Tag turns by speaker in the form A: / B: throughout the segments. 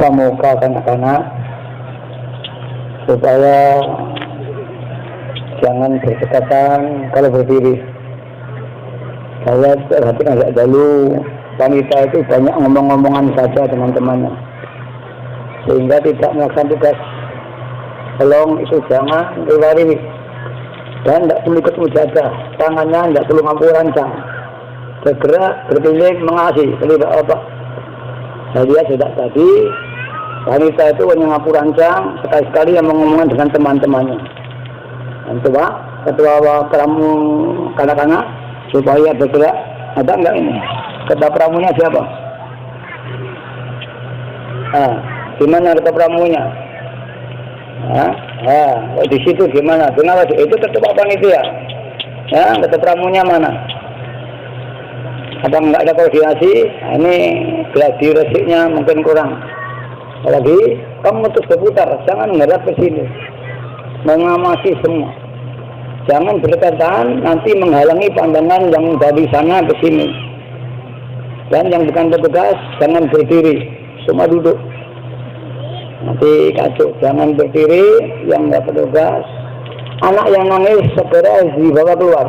A: pramuka kanak-kanak supaya jangan berdekatan kalau berdiri. Saya perhatikan agak dulu, wanita itu banyak ngomong-ngomongan saja teman-temannya, sehingga tidak melaksanakan tugas. Tolong itu jangan riwari, dan tidak perlu ikut mujadah, tangannya tidak perlu mampu rancang, bergerak, berkeliling, mengasihi, tidak apa. Saya lihat sudah tadi, wanita itu hanya ngapu rancang, sekali-sekali yang mengomongkan dengan teman-temannya. Dan coba, ketua pramu kanak-kanak, supaya bergerak, ada enggak ini? Ketua pramunya siapa? Gimana ketua pramunya? Di situ gimana? Kenapa? Itu ketua panitia. Ya, ketua pramunya mana? Apa enggak ada koordinasi? Ini gladi resiknya mungkin kurang. Apalagi kamu terus berputar, jangan menghadap ke sini, mengamati semua. Jangan berdekatan, nanti menghalangi pandangan yang dari sana ke sini. Dan yang bukan petugas, jangan berdiri, semua duduk. Nanti kacau, jangan berdiri, yang nggak petugas. Anak yang nangis segera dibawa keluar.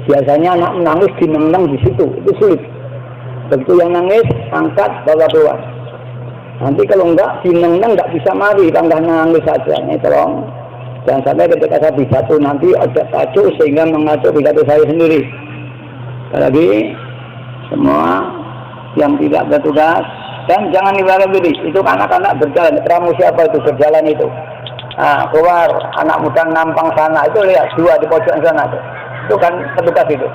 A: Biasanya anak menangis dinenang di situ, itu sulit. Begitu yang nangis, angkat, bawa keluar. Nanti kalau enggak, dinenang nggak bisa mari, tambah nangis saja. Ini tolong. Jangan sampai ketika saya pidato nanti ada kacau sehingga mengacau pidato saya sendiri. Apalagi semua yang tidak bertugas, dan jangan dilarang diri. Itu anak-anak berjalan. Pramu siapa itu berjalan itu? Keluar anak muda nampang sana itu, lihat dua di pojok sana tuh. Itu kan petugas itu.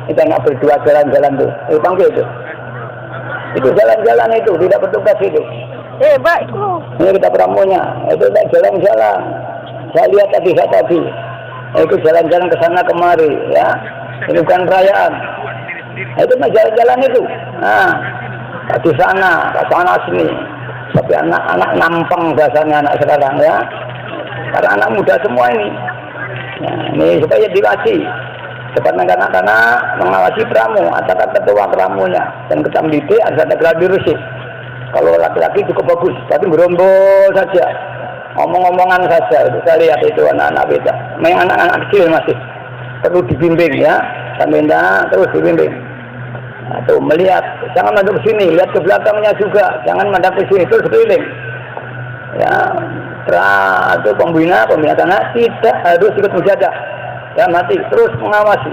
A: Itu anak berdua jalan-jalan tuh. Itu panggil itu. Itu jalan-jalan itu tidak petugas itu.
B: Pak itu.
A: Ini kita pramunya. Itu tidak jalan-jalan. Saya lihat tadi. Itu jalan-jalan ke sana kemari, ya. Ini bukan perayaan. Itu mah jalan-jalan itu. Di sana, ke sana sini. Tapi anak-anak nampang bahasanya anak sekarang, ya. Karena anak muda semua ini. Ini supaya dilatih. Depan anak-anak mengawasi pramu, atau ketua pramunya. Dan kita mendidik ada gladi resik. Kalau laki-laki cukup bagus, tapi berombol saja. Omong-omongan saja, itu saya lihat itu anak-anak beda. Memang anak-anak kecil masih perlu dibimbing, ya. Saya minta terus dibimbing. Tuh melihat, jangan madep ke sini, lihat ke belakangnya juga, jangan madep ke sini, terus keliling. Ya, itu pembina tanah tidak harus ikut mujadah, ya mati, terus mengawasi.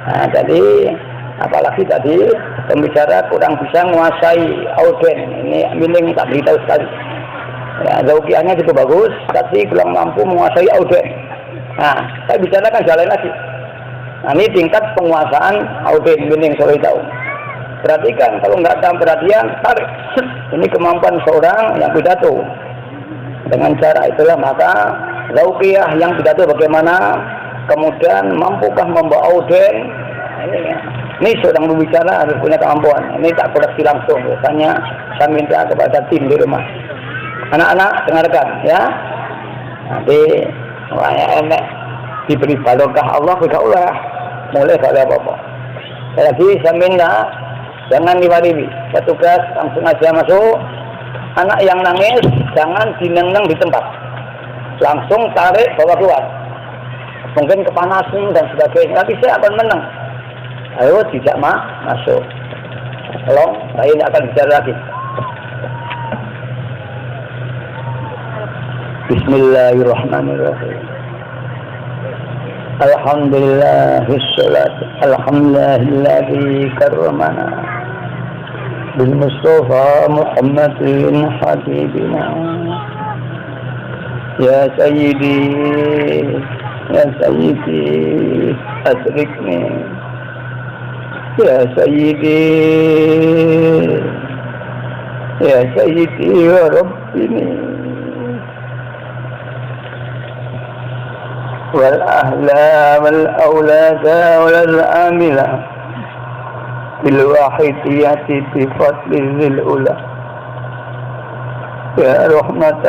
A: Nah, jadi apalagi tadi pembicara kurang bisa menguasai auden, ini minim tak beritahu sekali. Ya, zaukiahnya cukup bagus, tapi kurang mampu menguasai auden. Nah, saya bicarakan jalan lagi. Nah, ini tingkat penguasaan auden minim sore tahu. Perhatikan, kalau nggak ada perhatian, tarik. Ini kemampuan seorang yang pidato. Dengan cara itulah maka zaukiah yang pidato bagaimana, kemudian mampukah membawa auden. Ini seorang berbicara harus punya kemampuan. Ini tak koreksi langsung. Biasanya saya minta kepada tim di rumah. Anak-anak dengarkan, ya. Nanti enak diberi barokah Allah Allah, mulai dari apa-apa. Lagi saya minta jangan diwariwi, petugas langsung aja masuk. Anak yang nangis jangan dineneng di tempat, langsung tarik bawa keluar. Mungkin kepanasan dan sebagainya, tapi saya akan menang. Ayo tidak masuk. Tolong, saya tidak akan bicara lagi. Bismillahirrahmanirrahim. Alhamdulillah alhamdulilladzi karramana bil Mustafa Muhammadin habibina. Ya sayyidi asrikni. Ya sayyidi ya rabbini. والأهلا والأولاد والعاملة بالواحدية بفضل ذي الأولى يا رحمة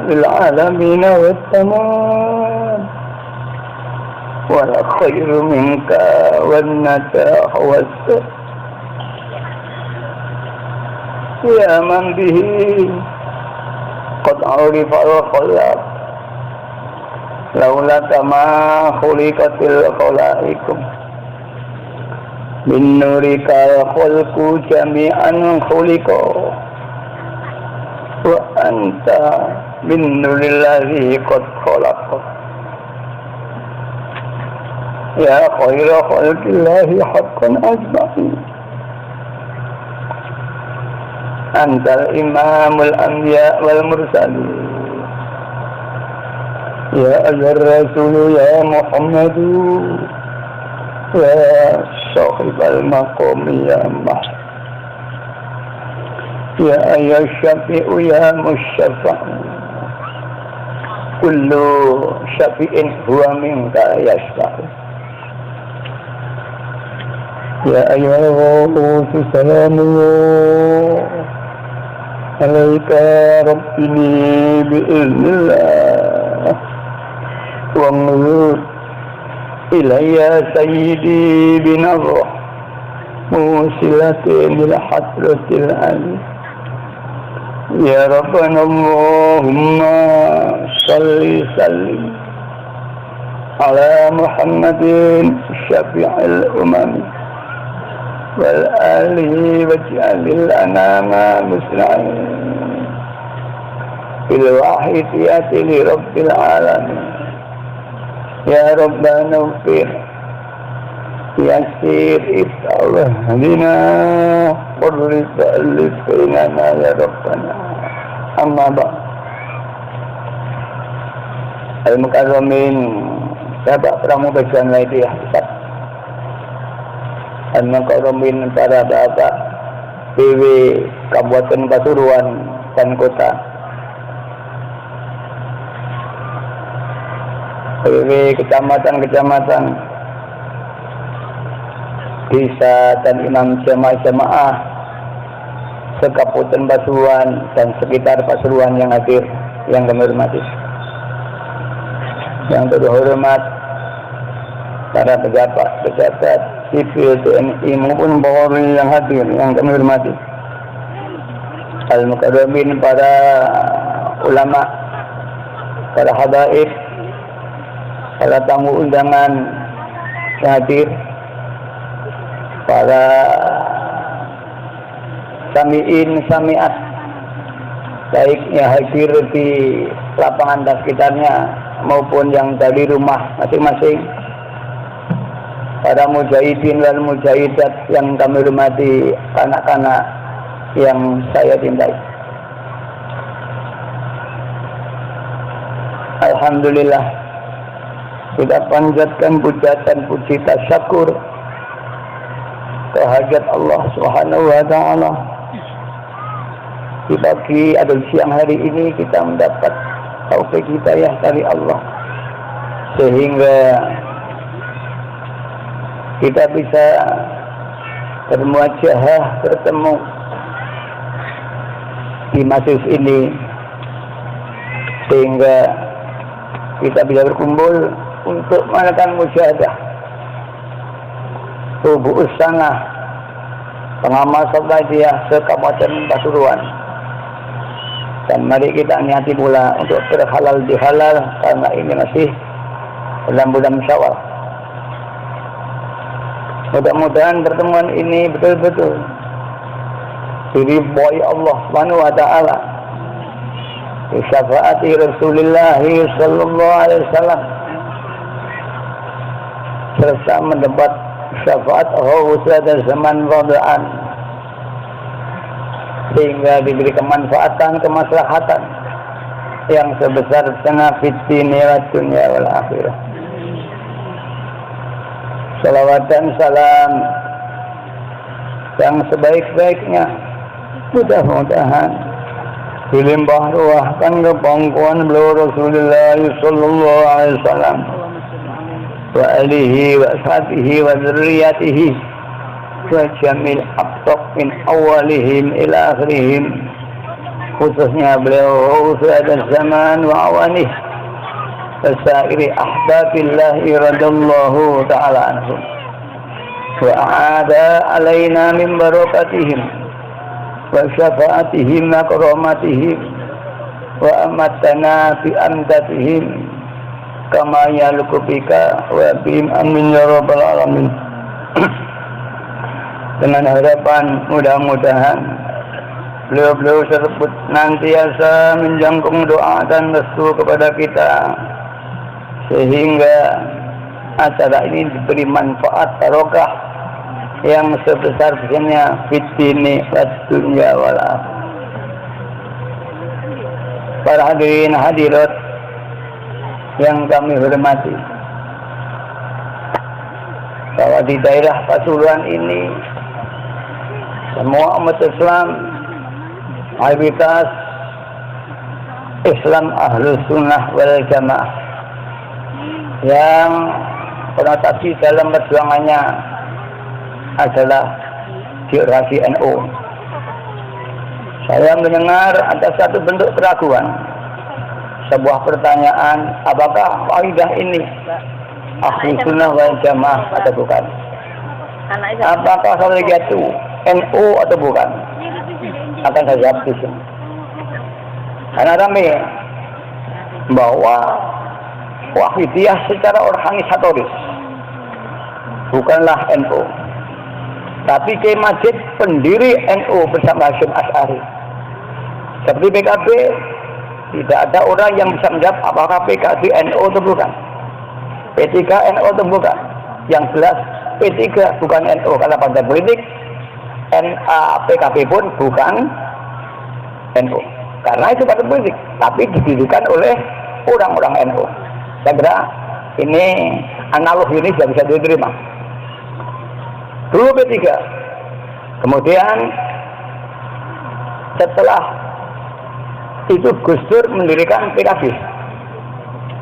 A: للعالمين والتمام ولا خير منك والنجاح والسر ya man bihi qad urifa al-khalaq laula kama khuliqatil khalaikum min nurika khalqu jami'an khuliqa wa anta min nurillahi qad khalaqa ya khaira khalqillahi haqqan ajma'in antal imamul anbiya wal mursalin ya ayyuhar rasul ya muhammadu ya sahibal maqam ya mah ya ayyuhas syafi'u ya musyafa' kullu syafi'in huwa minka yashfa' ya ayyuhal rasul salamu alaika rabbini bi'iznillah wa ngur ilayya sayyidi binarrah musilatin ila hadratil ali ya rabbana allahumma salli sallim ala muhammadin syafi'il umami wal alihi waj'alil anama muslimin bil wahidiyati li rabbil alamin ya rabbana ufir yasir iftallah lina qurrit alif bainana ya rabbana amma ba'd al-mukarramin sahabat pramuka laiti hasad al-mukarramin para bapak PW Kabupaten Pasuruan dan Kota PW kecamatan-kecamatan desa dan imam jamaah se-Kabupaten Pasuruan dan sekitar Pasuruan yang hadir yang kami hormati, yang terhormat para pejabat sipil TNI maupun Polri yang hadir yang kami hormati, al-mukarramin para ulama, para habaib, para tamu undangan yang hadir, para sami'in sami'at baik yang hadir di lapangan dan sekitarnya maupun yang dari rumah masing-masing, para mujahidin wal mujahidat yang kami hormati, anak-anak yang saya cintai. Alhamdulillah, kita panjatkan puja dan puji tasyakur kehadirat Allah Subhanahu wa taala. Di pagi atau siang hari ini kita mendapat taufik hidayah dari Allah sehingga kita bisa bermuajahah, bertemu di masjid ini sehingga kita bisa berkumpul untuk melakukan mujahadah tubuh usanah pengamal Sabatiyah se-Kabupaten Pasuruan. Dan mari kita niati pula untuk berhalal bihalal karena ini masih dalam bulan Syawal. Mudah-mudahan pertemuan ini betul-betul diridhoi Allah Subhanahu wa taala. Bi syafaati Rasulullah sallallahu alaihi wasallam serta mendapat syafaat Rasul zaman radaan sehingga diberi kemanfaatan, kemaslahatan yang sebesar-besarnya fid dunya wal akhirah. Salawat dan salam yang sebaik-baiknya mudah-mudahan dilimpah ruahkan ke pangkuan beliau Rasulullah sallallahu alaihi wasallam wa alihi wa sahbihi wa dzurriyyatihi wa jamil aqtab min awalihim ila akhirihim, khususnya beliau Rasul zaman wa awanih wasairi ahbabillahi radallahu ta'ala anhum wa a'ada alaina min barakatihim wa syafaatihim wa karamatihim wa amatana bi amdatihim kama yalukubika wa bihim amin ya rabbal alamin. Dengan harapan mudah-mudahan beliau-beliau tersebut nantiasa menjangkung doa dan restu kepada kita sehingga acara ini diberi manfaat barokah yang sebesar-besarnya fid dini wad dunya wal akhirah. Para hadirin hadirat yang kami hormati, bahwa di daerah Pasuruan ini semua umat Islam, mayoritas Islam Ahlus Sunnah wal Jamaah yang konotasi dalam perjuangannya adalah generasi NU. Saya mendengar ada satu bentuk keraguan, sebuah pertanyaan, apakah kaidah ini Ahlus Sunnah wal Jamaah atau bukan? Apakah kalau itu NU atau bukan? Akan saya jawab di sini. Karena kami bahwa Wahidiyah secara organisatoris bukanlah NU, tapi Kiai Majid pendiri NU bersama Hasyim Asy'ari. Seperti PKB, tidak ada orang yang bisa menjawab apakah PKB NU atau bukan, P3 NU atau bukan. Yang jelas P3 bukan NU karena partai politik, PKB pun bukan NU karena itu partai politik, tapi didirikan oleh orang-orang NU. Saya kira ini analog ini sudah bisa diterima. Dulu P3, kemudian setelah itu Gus Dur mendirikan PKB.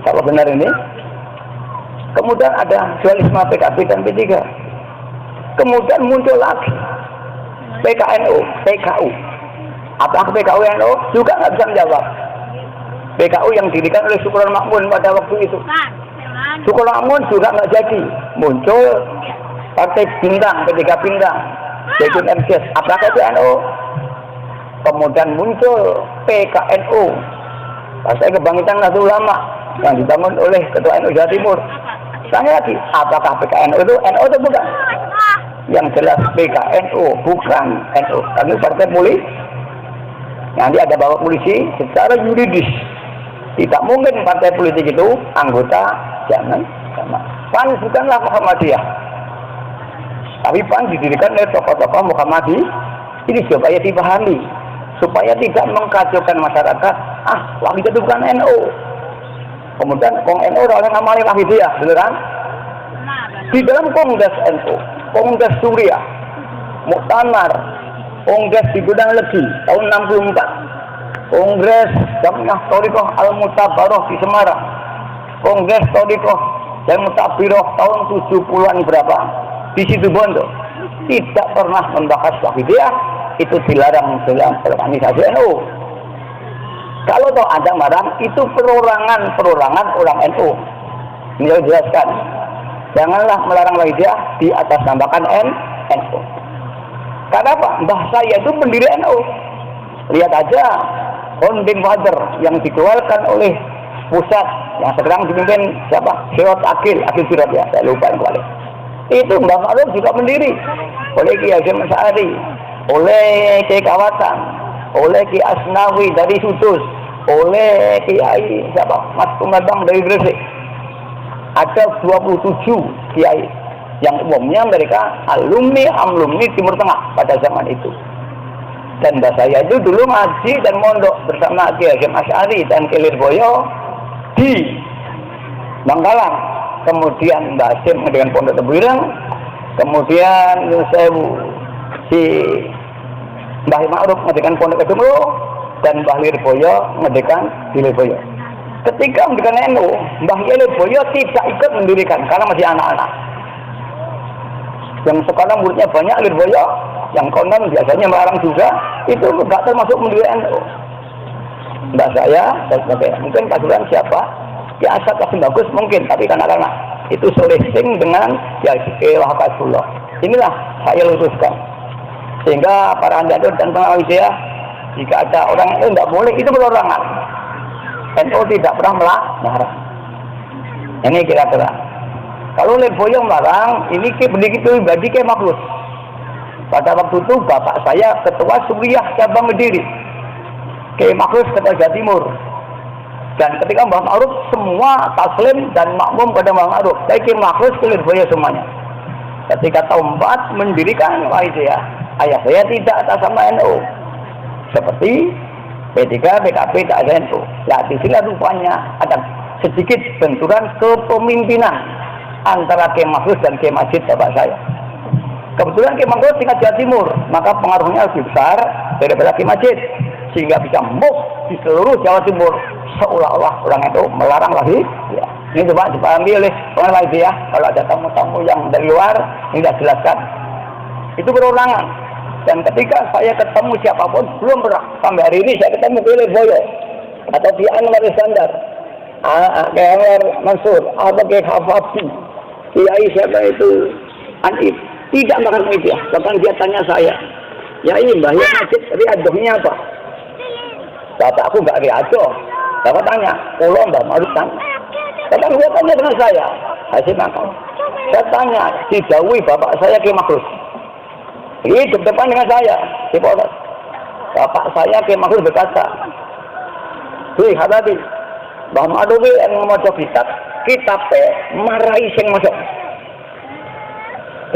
A: Kalau benar ini, kemudian ada dualisme PKB dan P3. Kemudian muncul lagi PKNU, PKU. Apakah PKU NU? Juga nggak bisa menjawab. PKU yang didirikan oleh Syukurul Makmun pada waktu itu. Syukurul Makmun juga nggak jadi. Muncul Partai Bintang, P3 Bintang, yaitu MCS. Apakah itu NU? Kemudian muncul PKNU, Partai Kebangkitan Nahdlatul Ulama, yang dibangun oleh Ketua NU Jawa Timur. Tanya lagi, apakah PKNU itu NU atau bukan? Yang jelas PKNU bukan NU. Kami partai politik. Nanti ada bawa polisi secara yuridis. Tidak mungkin partai politik itu anggota jangan sama. PAN bukanlah Muhammadiyah. Tapi PAN didirikan oleh tokoh-tokoh Muhammadiyah. Ini supaya dipahami, supaya tidak mengkacaukan masyarakat. Wahidiyah itu bukan NU. Kemudian NU orang namanya Wahidiyah, benar kan? Di dalam Kongres NU, Kongres Suriah, Muktamar, Kongres di Gudang Legi tahun 64, Kongres Jamiah Thariqah Al-Mutabaroh di Semarang, Kongres Thariqah dan Mutabiroh tahun 70-an berapa di Situbondo, tidak pernah membahas Wahidiyah. Itu dilarang dalam organisasi NU. Kalau toh ada marang, itu perorangan orang NU. Ini saya jelaskan. Janganlah melarang Wahidiyah di atas namakan NU. Karena apa? Mbah saya itu pendiri NU. Lihat aja founding father yang dikeluarkan oleh pusat yang sekarang dipimpin siapa? Sirot Akil Sirot ya, saya lupa yang kembali. Itu Mbah Ma'ruf juga pendiri oleh Kiai Hasyim Asy'ari, oleh Kiai Kawasan, oleh Kiai Asnawi dari Sudus, oleh Kiai siapa? Mas Tumadang dari Gresik. Ada 27 kiai yang umumnya mereka alumni Timur Tengah pada zaman itu. Dan mbak saya itu dulu ngaji dan mondok bersama Kiai Hasyim Asy'ari dan Kiai Lirboyo di Bangkalan. Kemudian Mbah Hasyim dengan Pondok Tebuireng, kemudian Yusewu si Mbah Ma'ruf dengan Pondok Kedumlo, dan Mbah Lirboyo dengan di Lirboyo. Ketika mendirikan NU, Mbah Lirboyo tidak ikut mendirikan karena masih anak-anak. Yang sekarang muridnya banyak Lirboyo, yang konon biasanya melarang juga, itu tidak termasuk mendirikan NU. Mbak saya dan sebagainya. Mungkin Pasuruan siapa? Ya Asad Kasim Bagus mungkin, tapi karena itu solesting dengan ya Wahakasullah. Inilah saya luruskan. Sehingga para andadur dan pengawal ya, jika ada orang itu tidak boleh, itu perorangan. NU tidak pernah melarang. Ini kira-kira. Kalau Lirboyo melarang, ini begitu pribadi ke makhluk. Pada waktu itu bapak saya ketua Suriah cabang Kediri, ke makhluk ketua Jawa Timur. Dan ketika Mbah Ma'ruf semua taslim dan makmum pada Mbah Ma'ruf, saya ke makhluk ke Lirboyo semuanya. Ketika tahun 4 mendirikan ya, ayah saya tidak atas sama NU. Seperti P3, PKB, tak ada NU. Nah, di sini rupanya ada sedikit benturan kepemimpinan antara Kiai Makhlus dan Kiai Majid bapak saya. Kebetulan Kiai Makhlus tinggal Jawa Timur, maka pengaruhnya lebih besar daripada Kiai Majid, sehingga bisa move di seluruh Jawa Timur seolah-olah orang itu melarang lagi. Ya. Ini coba dipahami oleh pengawas ya. Kalau ada tamu-tamu yang dari luar, ini sudah jelaskan. Itu perorangan. Dan ketika saya ketemu siapapun, belum pernah sampai hari ini saya ketemu Kiai Lirboyo atau Kiai Anwar Iskandar, Kiai Anwar Mansur, atau Kiai Hafafi, Kiai siapa itu Anif, tidak makan media. Bahkan dia tanya saya, ya ini Mbah ya Majid, riadohnya apa? Kata aku nggak riadoh. Bapak tanya, pulau Mbah Ma'ruf tanya. Bapak dia tanya dengan saya, hasil makan. Saya tanya, didawi bapak saya Kiai Makhlus. Hidup depan dengan saya, di Polres. Bapak saya Kiai Makhlus berkata, "Wih, hati-hati. Mbah Ma'ruf yang ngomong kitab marahi sing masuk."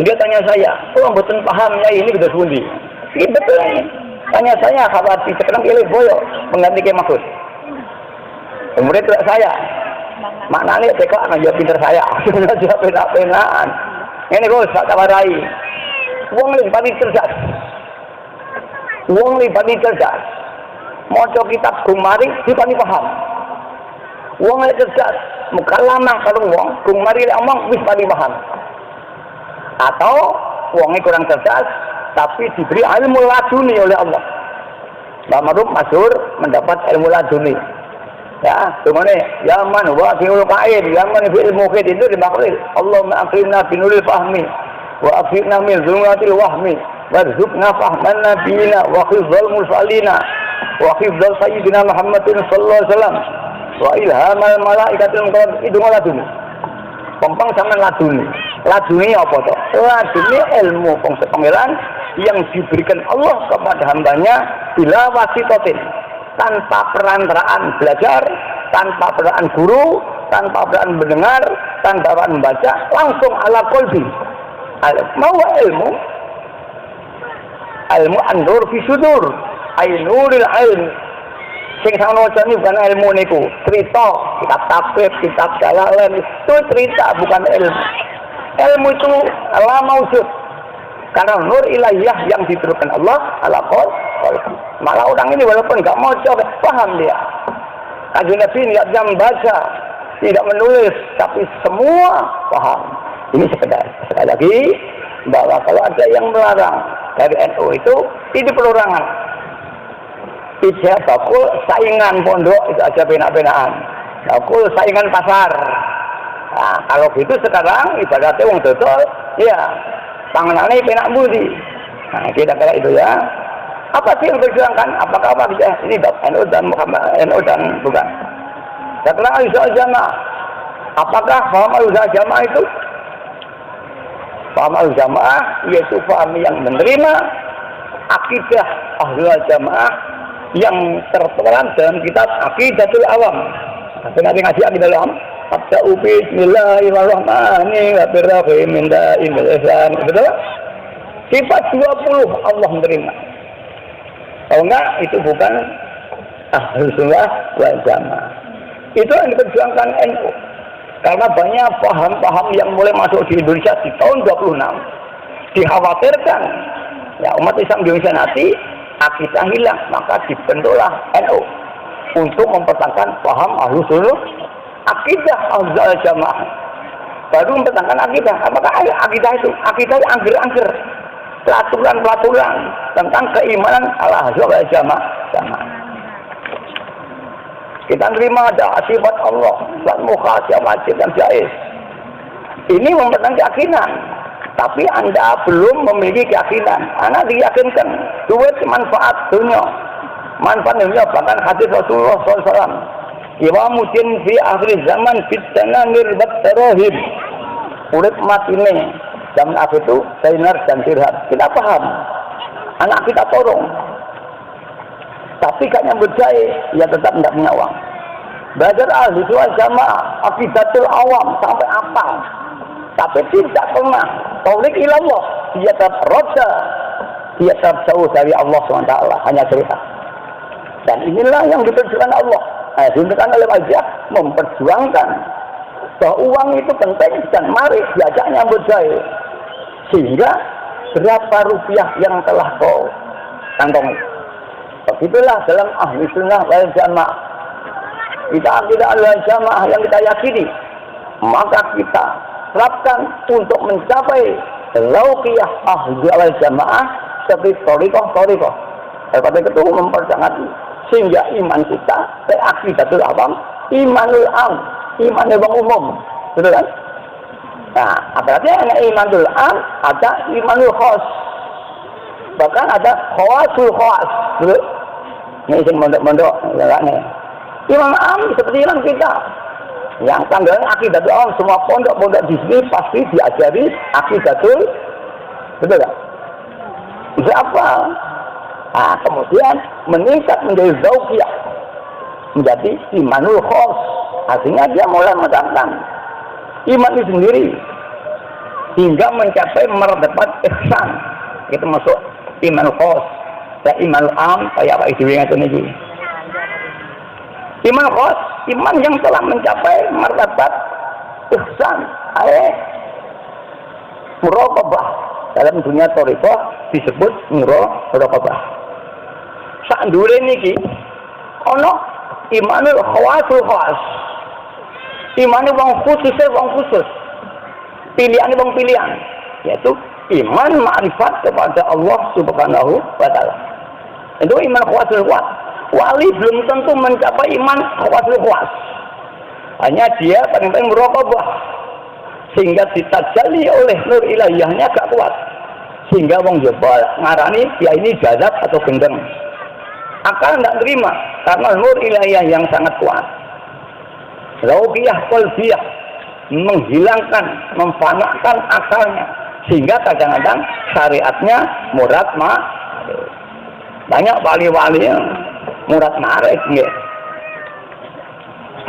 A: Dia tanya saya, "Oh, mboten paham ya ini betul pundi?" Ini betul ini. Tanya saya, hati-hati sekarang Kiai Lirboyo mengganti Kiai Makhlus. Kemudian tidak saya. Maknanya teko akan jawab pinter saya. Jawab penak-penakan. Ini kok tak warai. Wong lebih cerdas. Wong lebih cerdas. Maca kitab Gumari dipani paham. Wong lebih cerdas. Muka lama kalau wong Gumari omong wis pani paham. Atau wongnya kurang cerdas tapi diberi ilmu laduni oleh Allah. Mbah Ma'ruf masyhur mendapat ilmu laduni. Ya, gimana? Yaman wa fi'ul qaid, yaman fi'il muqid itu dimaksud Allahumma akrimna binuril fahmi wa afidna min zulmatil wahmi warzuqna fahman nabiyina wa khizal mursalina wa khizal sayyidina Muhammadin sallallahu alaihi wasallam wa ilhamal malaikatil muqarrabin. Itu laduni. Pompong sampean laduni. Laduni apa toh? Laduni ilmu pengeran yang diberikan Allah kepada hambanya bila wasitotin, tanpa perantaraan belajar, tanpa perantaraan guru, tanpa perantaraan mendengar, tanpa perantaraan membaca, langsung ala qalbi. Mau ilmu andur fi sudur, ainuril ilm. Sing sama waca ini bukan ilmu niku, cerita, kitab tafsir, kitab jalalain itu cerita bukan ilmu. Ilmu itu Allah maujud. Karena nur ilahiyah yang diturunkan Allah ala qalbi. Malah orang ini walaupun nggak mau coba paham dia. Kanjeng Nabi niat jam baca, tidak menulis, tapi semua paham. Ini sekedar. Sekali lagi bahwa kalau ada yang melarang dari NU itu perorangan. Ijazah bakul saingan pondok itu aja benak-benakan. Bakul saingan pasar. Nah, kalau gitu sekarang ibaratnya wong dodol, ya tanganane penak budi. Nah, kira-kira itu ya. Apa sih yang berjuangkan? Apakah apa bisa ini NU dan Muhammad, NU dan bukan? Setelah Al-Izzah Jamaah, apakah paham Al-Izzah Jamaah itu? Paham Al-Jamaah yaitu paham yang menerima akidah Ahlul Jamaah yang tertera dalam kitab Aqidatul Awam. Nanti ngaji akidah awam. Abda'u bismillahirrahmanirrahim min da'imil ihsan. Betul? Sifat 20 Allah menerima. Kalau enggak, itu bukan Ahlus Sunnah wal Jamaah. Itu yang diperjuangkan NU. Karena banyak paham-paham yang mulai masuk di Indonesia di tahun 26. Dikhawatirkan ya umat Islam di Indonesia nanti akidah hilang, maka dibentuklah NU untuk mempertahankan paham Ahlus Sunnah, akidah Ahlul Jamaah. Baru mempertahankan akidah. Apakah akidah itu? Akidah angger-angger. Pelaturan-pelaturan tentang keimanan Ahlul Jamaah. Kita terima ada sifat Allah, sifat mukhasiyah, wajib dan jaiz. Ini mempertahankan keyakinan. tapi Anda belum memiliki keyakinan. Anda diyakinkan duit manfaat dunia, manfaat dunia, bahkan hadis Rasulullah SAW. Iwamuddin fi akhir zaman fitnah nirbat terohim. Urip mati ini zaman akhir itu dinar dan dirham. Kita paham, anak kita tolong, tapi gak nyambut jaya, ya tetap tidak punya uang. Belajar ahli wal jamaah, akidatul awam sampai apa? Tapi tidak pernah taulik ilallah, dia tetap roda, dia tetap jauh dari Allah SWT, hanya cerita. Dan inilah yang diperjuangkan Allah. Diperjuangkan oleh wajah, memperjuangkan bahwa uang itu penting dan mari diajak nyambut jaya. Sehingga berapa rupiah yang telah kau kantongi. Begitulah dalam ahli sunnah wal jamaah. Kita akidah wal jamaah yang kita yakini, maka kita terapkan untuk mencapai lauqiyah ahli wal jamaah seperti thariqah. Daripada itu mempersangat sehingga iman kita akidatul awam, imanul am, iman yang umum, betul kan? Nah, berarti ada imanul am, ada imanul khas, bahkan ada khawasul khas, betul? Ini sing mondok-mondok, ya. Imam am seperti imam kita, yang tanggalnya akidatul awam, semua pondok-pondok di sini pasti diajari akidatul, betul kan? Siapa? Nah, kemudian meningkat menjadi zauqiyah, menjadi imanul khas. Artinya dia mulai menetapkan iman itu sendiri hingga mencapai martabat ihsan. Itu masuk iman khas. Dan iman am kayak apa itu yang itu. Iman khas, iman yang telah mencapai martabat ihsan. Muraqabah. Dalam dunia thariqah disebut muraqabah. Sak ndure niki ana imanul khawasul khas. Imane wong khusus. Pilihane wong pilihan, yaitu iman ma'rifat kepada Allah Subhanahu wa taala. Itu iman khawasul khas. Wali belum tentu mencapai iman khawasul khas. Hanya dia paling-paling muraqabah sehingga ditajalli oleh nur ilahiyahnya gak kuat. Sehingga wong jebal ngarani dia ini jazab atau gendeng. Akal tidak terima karena nur ilahiyah yang sangat kuat. Lauqiyah qalbiyah menghilangkan, memfanakan akalnya sehingga kadang-kadang syariatnya murad banyak wali-wali yang murad ma'arif nggih.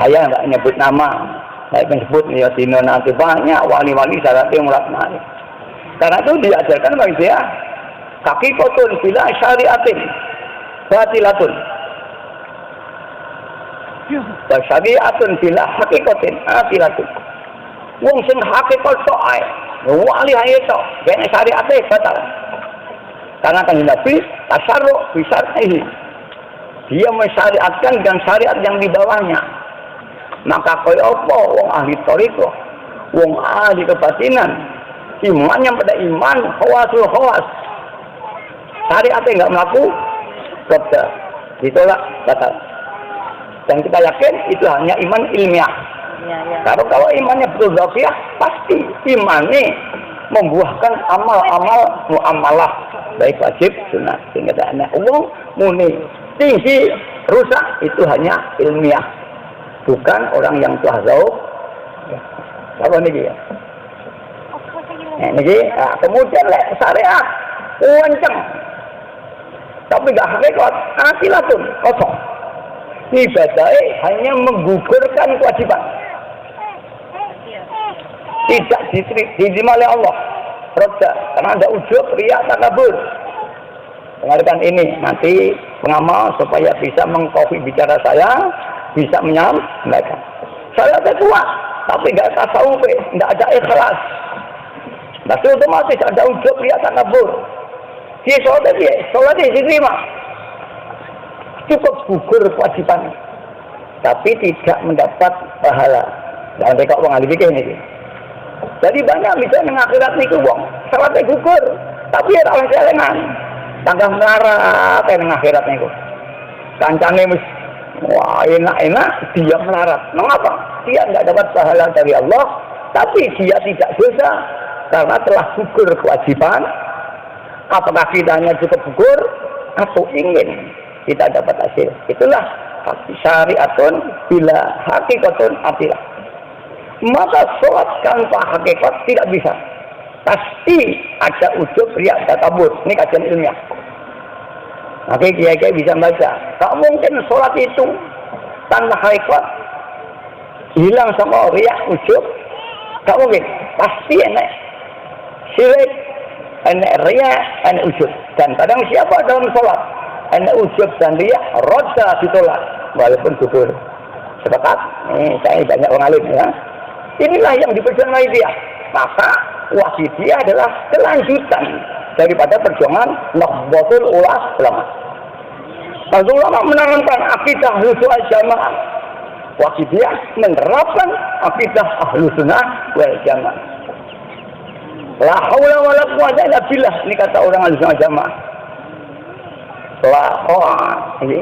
A: Saya tidak nyebut nama, saya menyebut ya dino nanti banyak wali-wali syaratnya murad ma'arif. Karena itu diajarkan bagi dia kaki kotun bila syariatin batilatun. Syariatun bila hakikatin batilatun. Wong sing hakikat tok ae, wali ae tok, ben syariate batal. Karena kan Nabi tasarruf fi syar'ihi. Dia mensyariatkan dan syariat yang di bawahnya. Maka kaya apa wong ahli thariqah, wong ahli kebatinan, imannya pada iman khawasul khawas. Syariatnya enggak melaku batal, ditolak batal. Dan kita yakin itu hanya iman ilmiah. Kalau imannya betul zauqiyah, pasti imannya membuahkan amal-amal muamalah baik wajib sunat. Sehingga ada umum muni tinggi rusak itu hanya ilmiah, bukan orang yang telah zauq. Apa nih ya? Kemudian syariat kenceng. Tapi gak hakikat, akilatun kosong. Ibadahnya hanya menggugurkan kewajiban. Tidak diterima oleh Allah. Roda, karena ada ujub, riya, takabur. Dengarkan ini, nanti pengamal supaya bisa mengkopi bicara saya, bisa menyampaikan. Saya kuat, tapi gak tasawuf, gak ada ikhlas. Tapi otomatis ada ujub, riya, takabur. Dia sholatnya diterima. Cukup gugur kewajiban, tapi tidak mendapat pahala. Jangan mereka uang ahli fikih ini. Jadi banyak misalnya mengakhirat niku wong, sholatnya gugur, tapi ya oleh celengan, tangga melarat yang mengakhirat niku. Kancane mis, wah enak-enak dia melarat. Mengapa? Dia tidak dapat pahala dari Allah, tapi dia tidak dosa. karena telah gugur kewajiban. Apakah kita hanya cukup gugur atau ingin kita dapat hasil? Itulah syariatun bila hakikatun atilah. Maka sholat tanpa hakikat tidak bisa. Pasti ada ujub, riak, takabur. Ini kajian ilmiah. Oke, kiai-kiai bisa baca. Tak mungkin sholat itu tanpa hakikat hilang sama riak, ujub. Tak mungkin. Pasti enak syirik, enak riak, enak ujub. Dan kadang siapa dalam sholat enak ujub dan riak, roda ditolak walaupun gugur. Sepakat? Saya banyak orang alim ya. Inilah yang diperjuangkan oleh dia. Maka Wahidiyah adalah kelanjutan daripada perjuangan Nahdlatul Ulama. Nahdlatul Ulama menerangkan akidah Ahlussunnah Jamaah. Wahidiyah menerapkan akidah Ahlussunnah wal Jamaah. La haula wala quwwata illa billah, ini kata orang Ahlussunnah Jamaah. La ini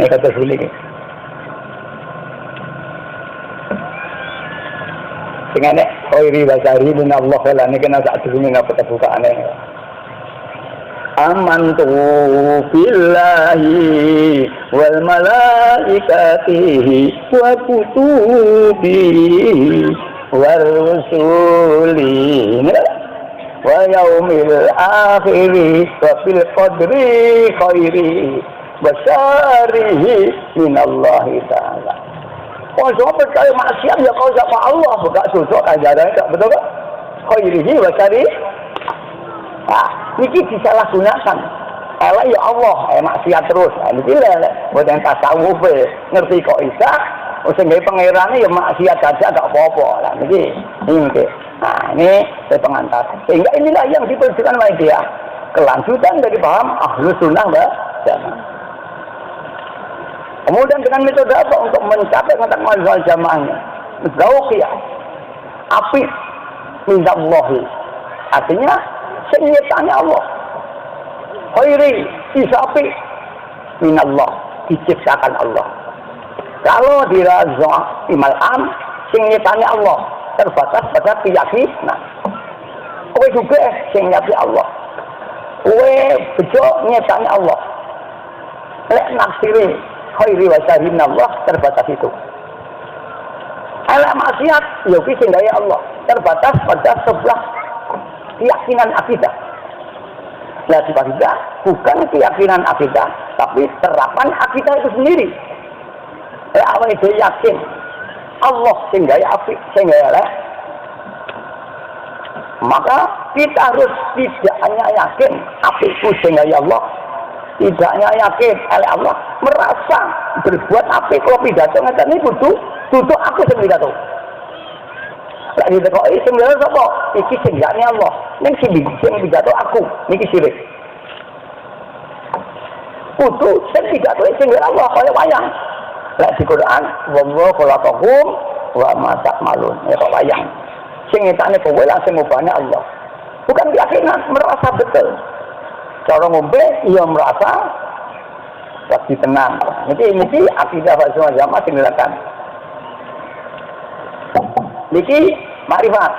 A: kata sulit. Dengan khairi basari min Allah wala ini kena sak durunge apa kebukaane. Amantu billahi wal malaikatihi wa kutubihi war rusulih wa yaumil akhir wa fil qadri khairi wa syarrihi min Allah taala. Kalau semua percaya maksiat ya kau sama Allah bukan susuk ajaran tak betul tak? Khairihi wa syarrihi. Ini disalahgunakan. Allah ya Allah, maksiat terus. Ini lah, buat yang tasawuf ngerti kok isa, sehingga pangerannya ya maksiat saja tak apa-apa. Lah ini. Nah, ini pengantar. Sehingga inilah yang diperjuangkan oleh dia. Kelanjutan dari paham Ahlussunnah wal Jamaah. Kemudian dengan metode apa untuk mencapai kata wal jamaahnya? Zauqiyah. Api minta Allah. Artinya senyatanya Allah. Khairi isapi minallah, diciptakan Allah. Kalau diraza imal am senyatanya Allah terbatas pada keyakinan. Kowe juga senyati Allah. Kowe bejo nyatanya Allah. Lek naksiri khairi wa syarri minallah terbatas itu. Ala maksiat ya ki sing gawe Allah terbatas pada sebelah keyakinan akidah. Nah, akidah bukan keyakinan akidah, tapi terapan akidah itu sendiri. Awake dhewe yakin Allah sing gawe apik, sing gawe elek. Maka kita harus tidak hanya yakin apikku sing gawe Allah, tidak hanya yakin elek Allah, merasa berbuat apik kalau pidato ngeten iki kudu aku sing pidato. Lagi kok sebenarnya sapa? Iki sing gane Allah. Ning sing pidato aku, niki sirik. Kudu sing pidato sing gane Allah kaya wayang. Lah di Quran, wallahu khalaqakum wa ma ta'malun. Ya kok wayang. Sing ngetane kowe lah sing ngubahne Allah. Bukan keyakinan, merasa betul. Cara ngombe iya merasa lagi tenang. Niki akidah Ahlussunnah Jamaah sing dilakukan. Niki makrifat.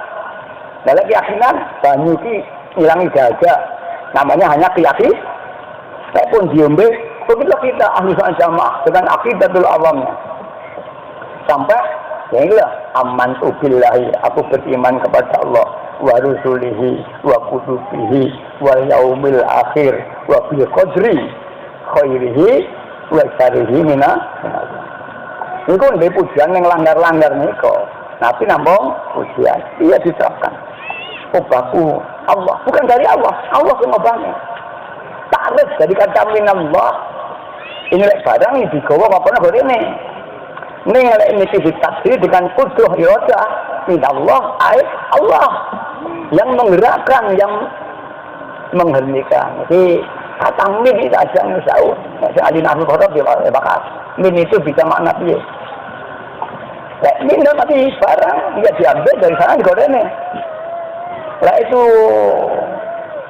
A: Dalam keyakinan banyu ki ngilangi dahaga. Namanya hanya keyakinan. Saya pun diombe, begitu kita Ahlussunnah Jamaah dengan akidatul awamnya. Sampai ya inilah amantu billahi, aku beriman kepada Allah wa rusulihi wa kutubihi wa yaumil akhir wa bil qadri khairihi wa syarrihi minna. Niku ndek pujian yang langgar-langgar niku. Tapi nampung ujian, ia diterapkan. Obahku Allah, bukan dari Allah. Allah yang ngobahnya. Ta'rif dari kata minallah. Ini lek barang yang digawa apa-apa ini. Ini lek ini ditakdir dengan kuduh iradah. Minallah, Allah. Yang menggerakkan, yang menghentikan. Jadi kata min itu aja yang tahu. Saya adin ahli kodob dia bakal. Min itu bisa makna dia. Ini tapi barang dia diambil dari sana digorengnya. Lah itu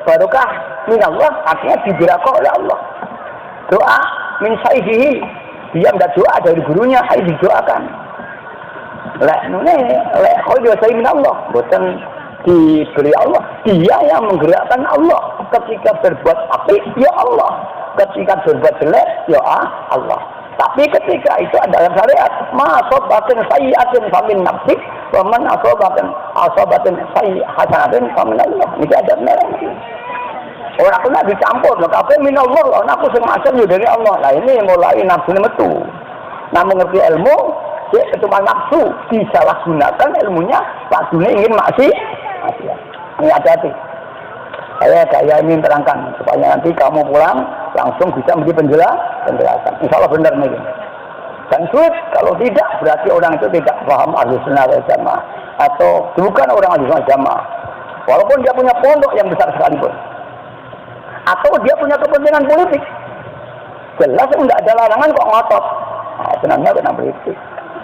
A: barokah minallah artinya diberkah oleh Allah. Doa min saidihi, dia enggak doa dari gurunya, didoakan. Lah nune lek kau doa minallah, boten diberi Allah. Dia yang menggerakkan Allah. Ketika berbuat apik, ya Allah. Ketika berbuat jelek, ya Allah. Tapi ketika itu adalah syariat, masobatin sayyi'atin famin nafsik, wa man asobatin sayyi'atin famin Allah. Ini ada benar. Orang kena dicampur, tapi minallah, aku semacam dari Allah. Nah ini mulai nafsu metu. Nah mengerti ilmu, ya cuma nafsu disalahgunakan ilmunya, pak dunia ingin maksiat. Ini hati-hati. Saya ingin terangkan supaya nanti kamu pulang langsung bisa menjadi penjelasan. Insya Allah benar nih. Dan sulit kalau tidak berarti orang itu tidak paham Ahlussunnah wal Jamaah atau bukan orang Ahlussunnah wal Jamaah. Walaupun dia punya pondok yang besar sekalipun. Atau dia punya kepentingan politik. Jelas tidak ada larangan kok ngotot. Nah, senangnya kena politik.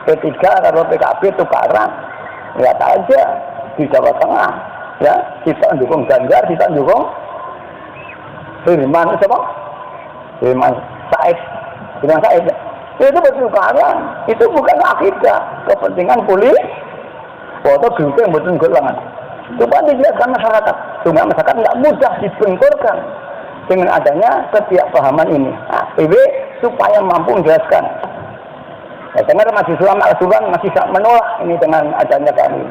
A: P3 atau PKB tukaran. Lihat aja di Jawa Tengah. Ya, kita dukung Ganjar, kita dukung Firman siapa? Firman Said. Itu bertukaran. Itu bukan akidah. Kepentingan politik. Foto grup yang betul gelangan. Coba dijelaskan masyarakat. Sehingga masyarakat tidak mudah dibenturkan dengan adanya ketidakpahaman ini. Nah, PB supaya mampu menjelaskan. Saya dengar mahasiswa masih menolak ini dengan adanya kami.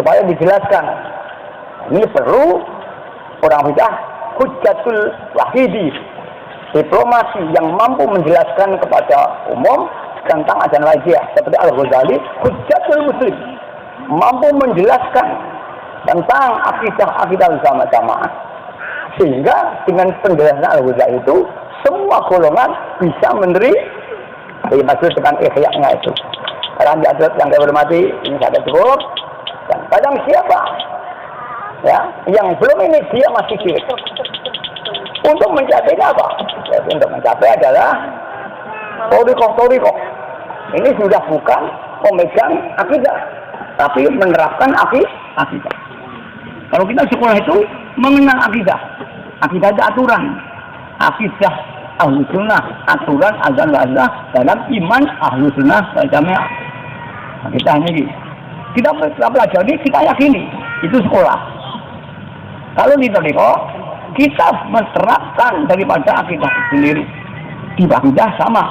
A: Supaya dijelaskan. Ini perlu orang bidah hujjatul wahidi. Diplomasi yang mampu menjelaskan kepada umum tentang ajaran lajiah. Seperti Al-Ghazali, hujjatul muslim. Mampu menjelaskan tentang akidah bersama-sama. Sehingga dengan penjelasan Al-Ghazali itu semua golongan bisa menerima. Maksud dengan ikhya-nya itu. Karena diatur yang saya hormati ini saya cukup. Dan kadang siapa ya yang belum ini dia masih kiri. Untuk mencapai apa? Ya, untuk mencapai adalah torikoh. Ini sudah bukan pemegang akidah, tapi menerapkan akidah. Kalau kita sekolah itu mengenal akidah itu aturan. Akidah Ahlussunnah, aturan azan wa'azah dalam iman Ahlussunnah wal Jamaah. Nah, kita hanya ini. Kita pelajari, kita yakini. Itu sekolah. Kalau di torikoh, kita menerapkan daripada akidah sendiri. Di akidah sama.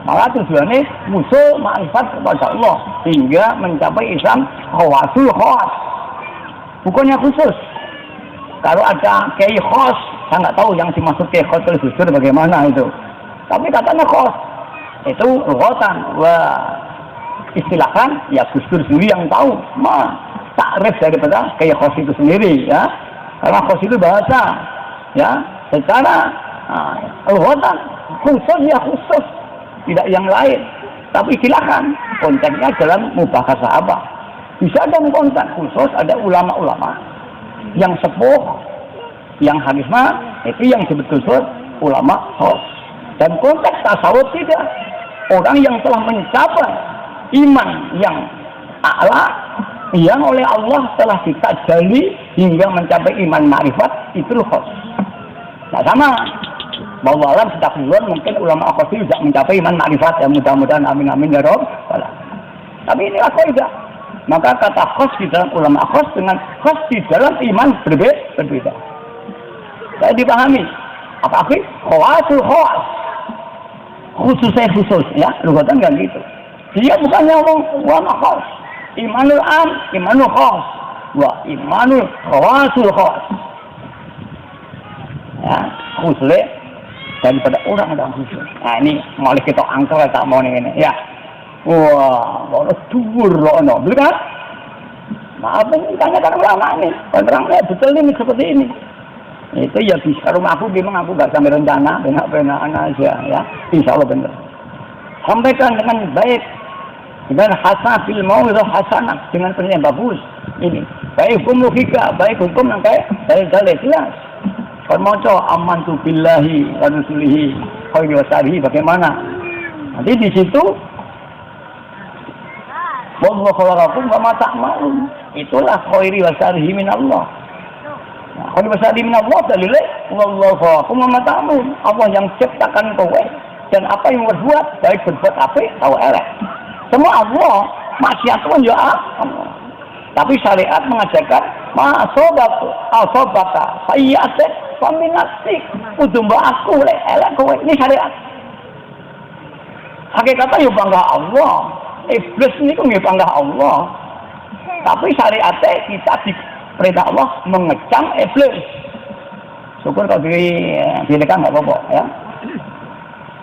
A: Malah tujuannya musuh ma'rifat kepada Allah. Hingga mencapai Islam khawasul khas. Bukannya khusus. Kalau ada kiai khas, saya nggak tahu yang dimaksud kiai khas itu bagaimana itu. Tapi katanya khas. Itu rugotan. Wah, istilahkan, ya Gus Dur sendiri yang tahu. Takrif daripada kiai khas itu sendiri, ya. Karena khas itu bahasa, ya. Secara rugotan, khusus ya khusus. Tidak yang lain. Tapi silakan. Konteksnya dalam mubahasa apa. Bisa ada konten khusus, ada ulama-ulama yang sepuh, yang harisma, itu yang disebut ulama khos. Dan konteks tasawuf tidak. Orang yang telah mencapai iman yang a'la, yang oleh Allah telah ditajali hingga mencapai iman ma'rifat, itu khos. Nah sama. Bahwa alam setiap bulan mungkin ulama khos itu tidak mencapai iman ma'rifat. Ya mudah-mudahan amin ya Rabb. Tapi ini kaidah. Maka kata khos di dalam ulama khos dengan khos di dalam iman berbeda. Saya dipahami. Apa sih? Khawasul khas. Khusus, ya. Lugatan kan gitu. Dia bukannya ngomong ulama khos. Imanul am, imanul khas. Wah, imanul khawasul khas. Ya, khusus daripada orang ada khusus. Nah ini malah kita angkel tak mau ini. Ya. Wah, mau dhuwur lono, betul kan? Maaf tanyakan ulama nih, penerangnya betul ini seperti ini. Itu ya bisa rumahku memang aku nggak sampai rencana, benar-benar aja ya. Insya Allah benar. Sampaikan dengan baik, dengan hasanah fil mau'izah hasanah, dengan penyampaian bagus. Ini baik hukum logika, baik hukum yang kayak dalil jelas. Permoco amantu billahi wa rasulihi khairi wa syarihi bagaimana? Nanti di situ wallahu khalaqakum wa ma ta'malun. Itulah khairi wa syarihi min Allah. Nah, khairi wa syarihi min Allah dalilnya wallahu khalaqakum wa ma ta'malun. Allah yang ciptakan kowe dan apa yang berbuat baik berbuat apik atau elek. Semua Allah, maksiat pun ya Allah. Tapi syariat mengajarkan asobaka sayyate paminasik kudu mbak aku lek elek kowe ini syariat. Hakikatnya yo bangga Allah. Iblis niku nggih bangga Allah. Tapi syariatnya kita diperintah Allah mengecam iblis. Syukur kalau direkam nggak apa-apa ya.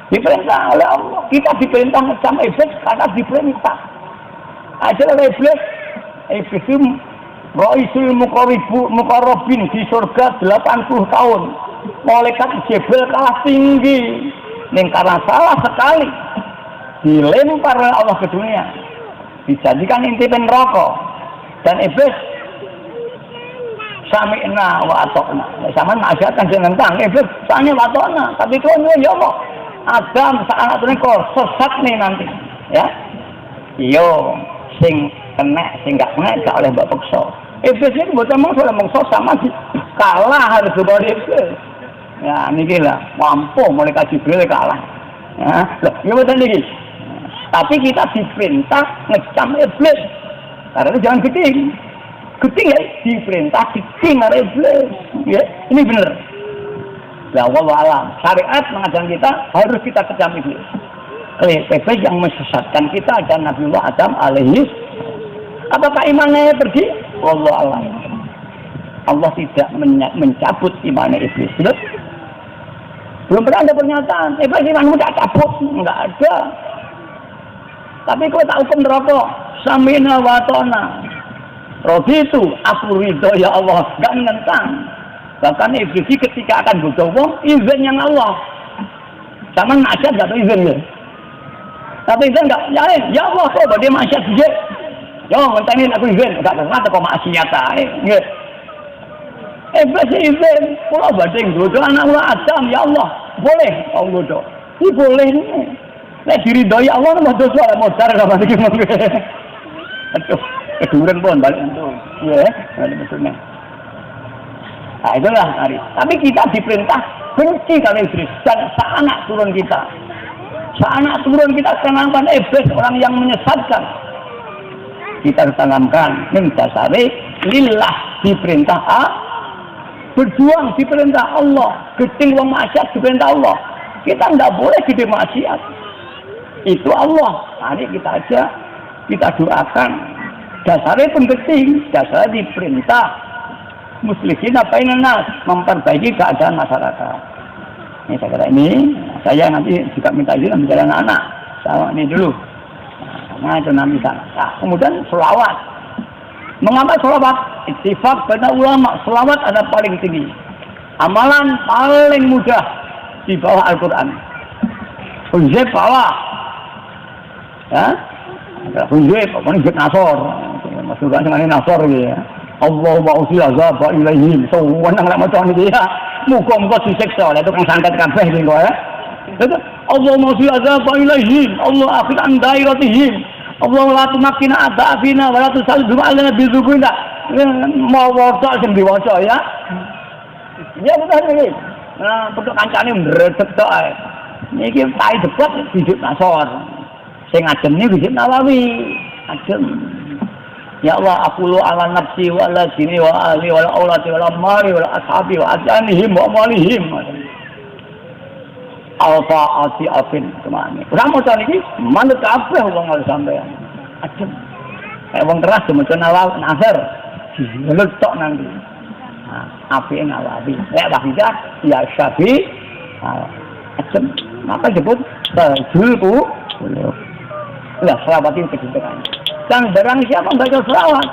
A: Diperintah oleh Allah. Kita diperintah mengecam iblis karena diperintah. Aja oleh iblis itu Raisul Muqarrabin di surga 80 tahun. Malaikat Jibril kalah tinggi. Ning karena salah sekali dilempar oleh Allah ke dunia. Dijadikan inti neraka. Dan iblis sami'na wa ata'na. Sama nasihatkan jeneng tang iblis sane wa ata'na. Tapi kok nyuwun ya Allah. Adam sak anak kok sesat nih nanti. Ya. Yo sing kena sing gak kena gak oleh mbok peksa. Iblis ini mboten mongso sama kalah harus dari iblis. Ya niki lah mampu malaikat Jibril kalah. Ya, lho mboten niki. Tapi kita diperintah ngecam iblis. Karena jangan keting ya diperintah keting oleh iblis. Ya, ini benar. Ya Allah alam. Syariat mengajarkan kita harus kita kecam iblis. Iblis yang mesesatkan kita dan Nabiullah Adam alaihi. Apakah imannya pergi? Wallahu alam. Allah tidak mencabut imannya iblis. Betul? Belum pernah ada pernyataan. Iblis imanmu tak cabut, enggak ada. Tapi kau tak hukum neraka. Samina wa ta'na. Raditu, aku ridho ya Allah, enggak menentang. Bahkan iblis ketika akan butuh wong, izin yang Allah. Sama nasihat enggak tahu izin ya. Tapi izin enggak nyarin, ya Allah kok dia maksiat dia. Ya ngenteni aku izin, enggak pernah teko maksiat ae. Nggih. Iblis izin, kula badhe nggodho anak kula Adam ya Allah. Boleh kok nggodho. Iki boleh nih. Nek diridhoi Allah mah dosa lah modar apa iki monggo. Aduh, keduren pun balik itu. Ya, ada betulnya. Nah, itulah hari. Tapi kita diperintah benci kalau iblis dan seanak turun kita. Seanak turun kita tanamkan iblis orang yang menyesatkan. Kita tanamkan minta sari lillah diperintah berjuang diperintah Allah, geting wong maksiat diperintah Allah. Kita tidak boleh gede maksiat. Itu Allah. Mari kita aja kita doakan. Dasarnya penting, dasarnya diperintah muslimin apa ini memperbaiki keadaan masyarakat. Ini saya kira ini, saya nanti juga minta izin bicara anak-anak. Sama ini dulu. Nah itu nanti sana. Nah, kemudian selawat. Mengapa selawat? Ittifaq pada ulama, selawat ada paling tinggi. Amalan paling mudah di bawah Al-Quran. Hujjah bawah. Ya, hujjah, pokoknya hujjah nasor. Maksudnya dengan nasor gitu ya. Allah wa'usil azab ilaihim. So, wanang lah macam ini ya. Muka-muka diseksa oleh tukang santet kabeh gitu ya. Allah wa'usil azab ilaihim. Allah akhir an dairatihim. Allah la tumakkina adafina wa la tusallu alana bizubina. Mau waca sing diwaca ya. Ya betul iki. Nah, bentuk kancane mredeg tok ae. Niki tai debat hidup nasor. Sing adem niku hidup Nawawi. Adem. Ya Allah, aku lu ala nafsi wa ala sini wa ahli wa ala aulati wa ala mari wa ala ashabi wa ajanihim wa malihim. Al-Fa'ati afin kemana. Ora maca niki manut kabeh wong ngal sampean. Adem. Kayak wong keras maca nawal nazar. Letok nanti. Nah, api Nawawi. Lek wahidah ya Syafi. Adem. Apa disebut tajulku? Lah selawat itu kedengaran. Dan barang siapa baca selawat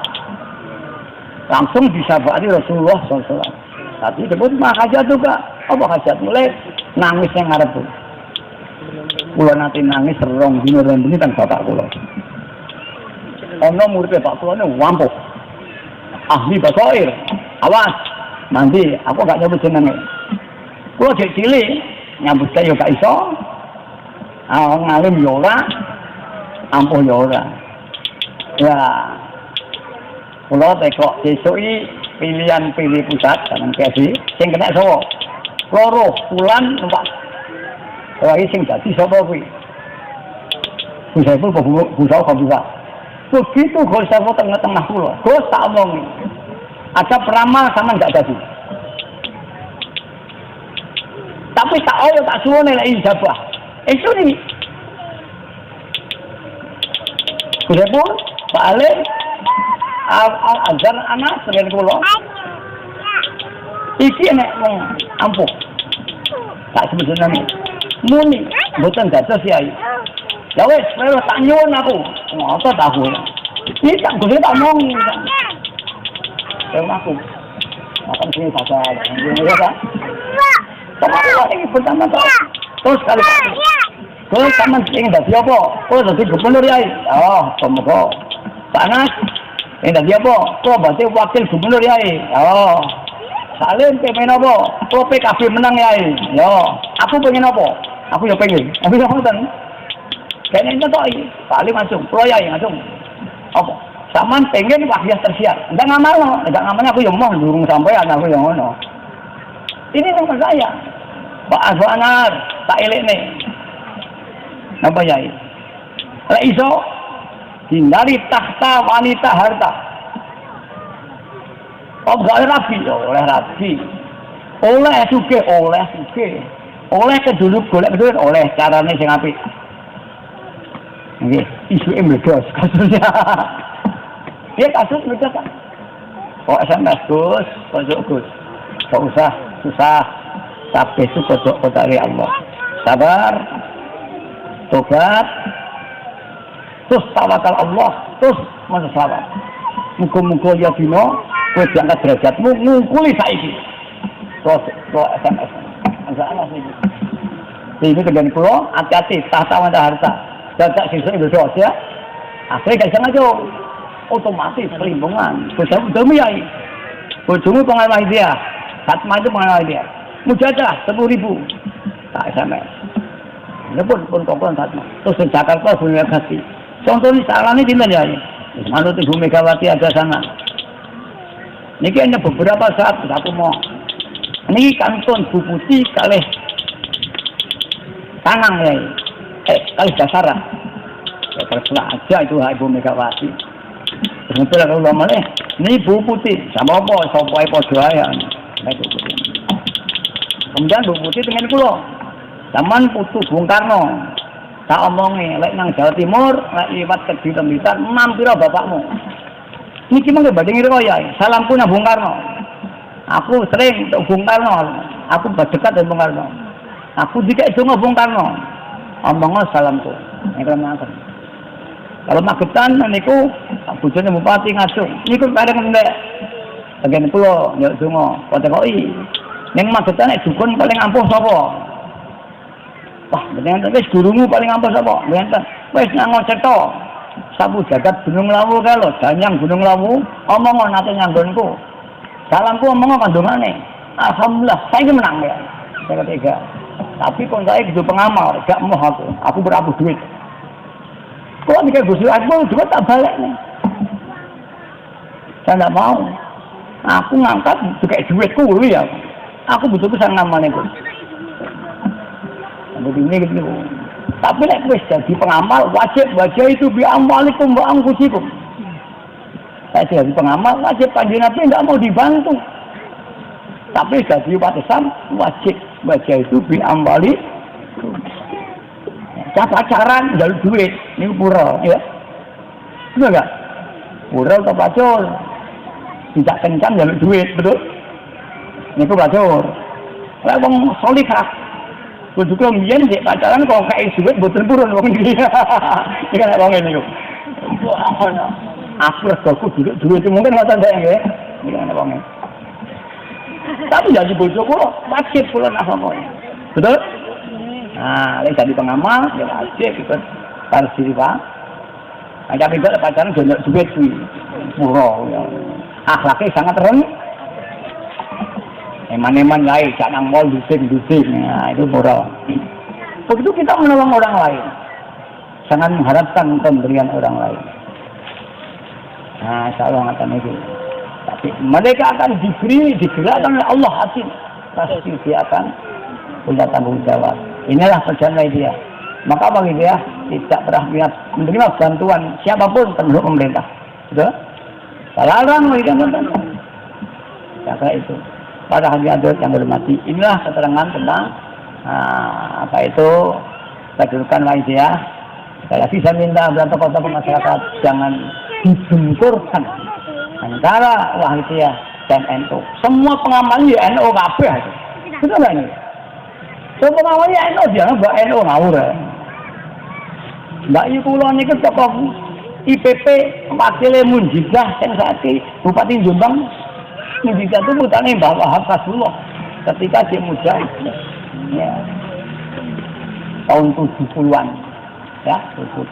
A: langsung disyafaati Rasulullah SAW. Tapi disebut hajat juga. Apa hajat? Mulai nangis yang ngarep. Kula nanti nangis serong dino ini kan bapak kula. Ono murid Pak kula ini wampuh. Ahli basair. Awas. Nanti aku gak nyebut jenenge. Kula jek cilik nyambut saya gak iso. Ngalim yo ora. Ampuh yo ora. Ya, kalau tekok besok ini pilihan pilih pusat dengan KSI, sing kena sowo, loro bulan numpak, lagi sing jadi sopo kui, pusat itu pusat. Begitu kalau saya mau tengah-tengah pulau, gue tak omong, Ada peramal sama nggak jadi. Tapi tak oleh tak suwon lek ijabah. Itu nih. Sudah pun Pak Alim Al-Azhar anak selain kula. Iki enek wong ampuh. Tak sebenarnya muni mboten dados Yai. Ya wis, tak nyuwun aku. Ngopo tahu. Ini tak boleh tak ngomong. Terima aku. Makan sini saja. Ya kan? Sama ini pertama tak. Terus kali. Terus sama ingin dadi apa? Oh dadi gubernur Yai. Oh, semoga. Panas. Ingin dadi apa? Oh berarti wakil gubernur Yai. Oh. Salim pengen apa? Oh PKB menang Yai. Yo, aku pengen apa? Aku ya pengen. Aku ya ngoten. Kayaknya itu toh, paling langsung, pro Yai langsung. Apa? Saman pengen wahyah tersiar. Enggak ngamalnya aku yang mau durung sampean aku yang ngono. Ini sama saya. Pak Azwanar, tak elek nih. Napa Yai? Lek iso hindari tahta wanita harta. Oh gak oleh rabi. Oleh suke. Oleh keduluk golek keduluk oleh carane sing apik. Nggih, isuke meledos kasusnya. Dia kasus meledos kan. Oh SMS Gus, pojok Gus. Gak usah susah. Tapi itu pojok dari Allah. Sabar. Tobat. Terus tawakal Allah. Terus masalah. Muga-muga ya dino kowe diangkat derajatmu ngungkuli saiki. Terus SMS. Masalah sih. Ini dengan kula hati-hati tahta wanita harta. Dadak sesuk Indonesia ya. Akhirnya gak bisa ngaco. Otomatis perlindungan. Bojomu Yai. Bojomu pengamal dia. Fatma itu pengamal dia. Mujadah 10.000. Tak SMS. Ini pun kokon Fatma. Terus di Jakarta Bu Megawati. Contohnya salahnya dinten Yai. Manut Ibu Megawati ada sana. Niki hanya beberapa saat aku mau. Niki kantun Bu Putih kalih Tanang ya. Kalih Dasaran. Ya terserah aja itu Ibu Megawati. Betul kalau lama nih. Ini Bu Putih sama apa? Sopo podo ae. Kemudian Bu Putih dengan kula. Zaman putu Bung Karno. Tak omongi lek nang Jawa Timur, lek liwat Kediri Tembisan, mampira bapakmu. Niki mengke badhe ngira ya, salamku nang Bung Karno. Aku sering untuk Bung Karno. Aku berdekat dengan Bung Karno. Aku dikek donga Bung Karno. Omongno salamku. Nek ngoten. Kalau Magetan niku bojone bupati ngadung. Niku kadang ndek. Bagian kula yo donga PTKI. Ning Magetan nek dukun paling ampuh sapa? Wah, bener wis gurumu paling ampuh sapa? Bener. Wis nang cetha. Sabu jagat Gunung Lawu kalau danyang Gunung Lawu omong nate nyanggonku. Salamku omong kandungane. Alhamdulillah saya menang ya. Saya ketiga. Tapi kon saya gitu pengamal, gak mau aku berabu duit. Kok dikira Gus aku duit tak balik nih. Saya tidak mau. Aku ngangkat juga duitku dulu ya. Aku butuh pesan ngamalnya Gus. Begini gitu. Tapi nek wis jadi pengamal wajib itu bi amwalikum wa anfusikum. Saya jadi pengamal wajib panjenengan tidak mau dibantu. Tapi jadi umat Islam wajib baca itu bi amwali. Pacaran jalur duit ini pura ya. Betul enggak? Pura atau pacul? Tidak kencang jalur duit, betul? Ini ku pacul. Lah wong solihah kudu kok mbiyen sik pacaran kok kae duit mboten purun wong iki. Iki nek wong ngene iku. Aku regoku duit mungkin ngoten saya nggih. Iki nek wong. Tapi jadi bojoku wajib kula nafkah. Betul? Nah, lek jadi pengamal ya wajib ikut harus diri Pak. Ada juga pacaran jonok duit kuwi. Pura ya. Akhlaknya sangat rendah. Eman-eman lain, jangan mau dusing-dusing, nah itu moral. Begitu kita menolong orang lain, sangat mengharapkan pemberian orang lain. Nah, insya Allah akan itu. Tapi mereka akan digerakkan oleh Allah hati. Pasti dia akan punya tanggung jawab. Inilah perjalanan dia. Maka bagi dia tidak pernah menerima bantuan siapapun termasuk pemerintah. Betul? Larang mereka Ya kayak itu. Para hadirin yang berhormati, inilah keterangan tentang apa itu kedudukan Wahyidiyah. Sekali lagi saya minta kepada tokoh-tokoh masyarakat jangan dibenturkan antara Wahyidiyah dan NU. Semua pengamalnya NU kabeh. Betul nggak ini? Semua pengamalnya NU jangan mbak NU ngawur. Mbak Yu kula niku tokoh IPP wakile Munjidah yang saiki Bupati Jombang. Munjidah itu putane Mbah Wahab Kasbullah ketika dia muda ya, tahun 70-an ya 70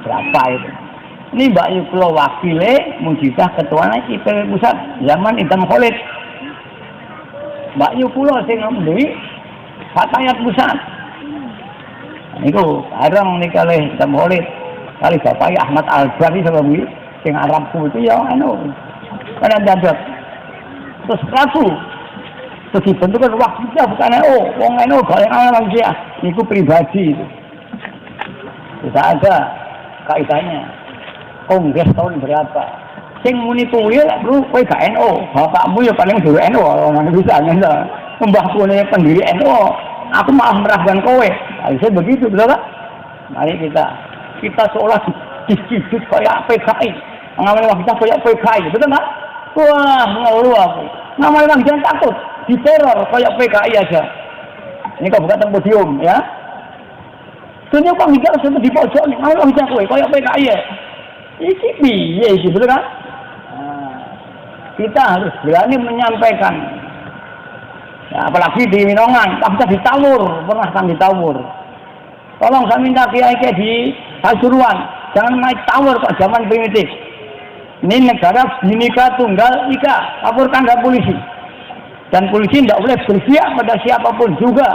A: berapa itu. Ini Mbak Yu kula wakile Munjidah ketuanya IPP pusat zaman Idam Khalid. Mbak Yu kula sing ngembi Fatayat pusat. Niku bareng nih kalih Idam Khalid kali Bapak Ahmad Al-Bari sama Bu sing Arabku itu ya anu pada dadak terus laku terus dibentukkan Wahyidiyah bukan NU wong NU bareng orang dia niku pribadi itu bisa ada kaidahnya kongres tahun berapa sing muni kuwi lu kowe gak NU bapakmu ya paling dhewe NU orang bisa ngene mbahku ne pendiri NU aku malah merahkan kowe bisa begitu betul tak mari kita seolah diciduk kayak PKI namanya Wahyidiyah kayak PKI betul nggak? Wah ngawur aku namanya Wahyidiyah takut diteror kayak PKI aja ini kau buka podium ya dunia Wahyidiyah sudah di pojok nih namanya Wahyidiyah kayak PKI ya ini biye sih betul kan? Kita harus berani menyampaikan ya, apalagi di Minongan tak bisa ditawur pernah kan ditawur tolong saya minta kiai di Pasuruan jangan naik tawur kok zaman primitif ini negara Bhinneka Tunggal Ika laporkan ke polisi dan polisi tidak boleh berpihak pada siapapun juga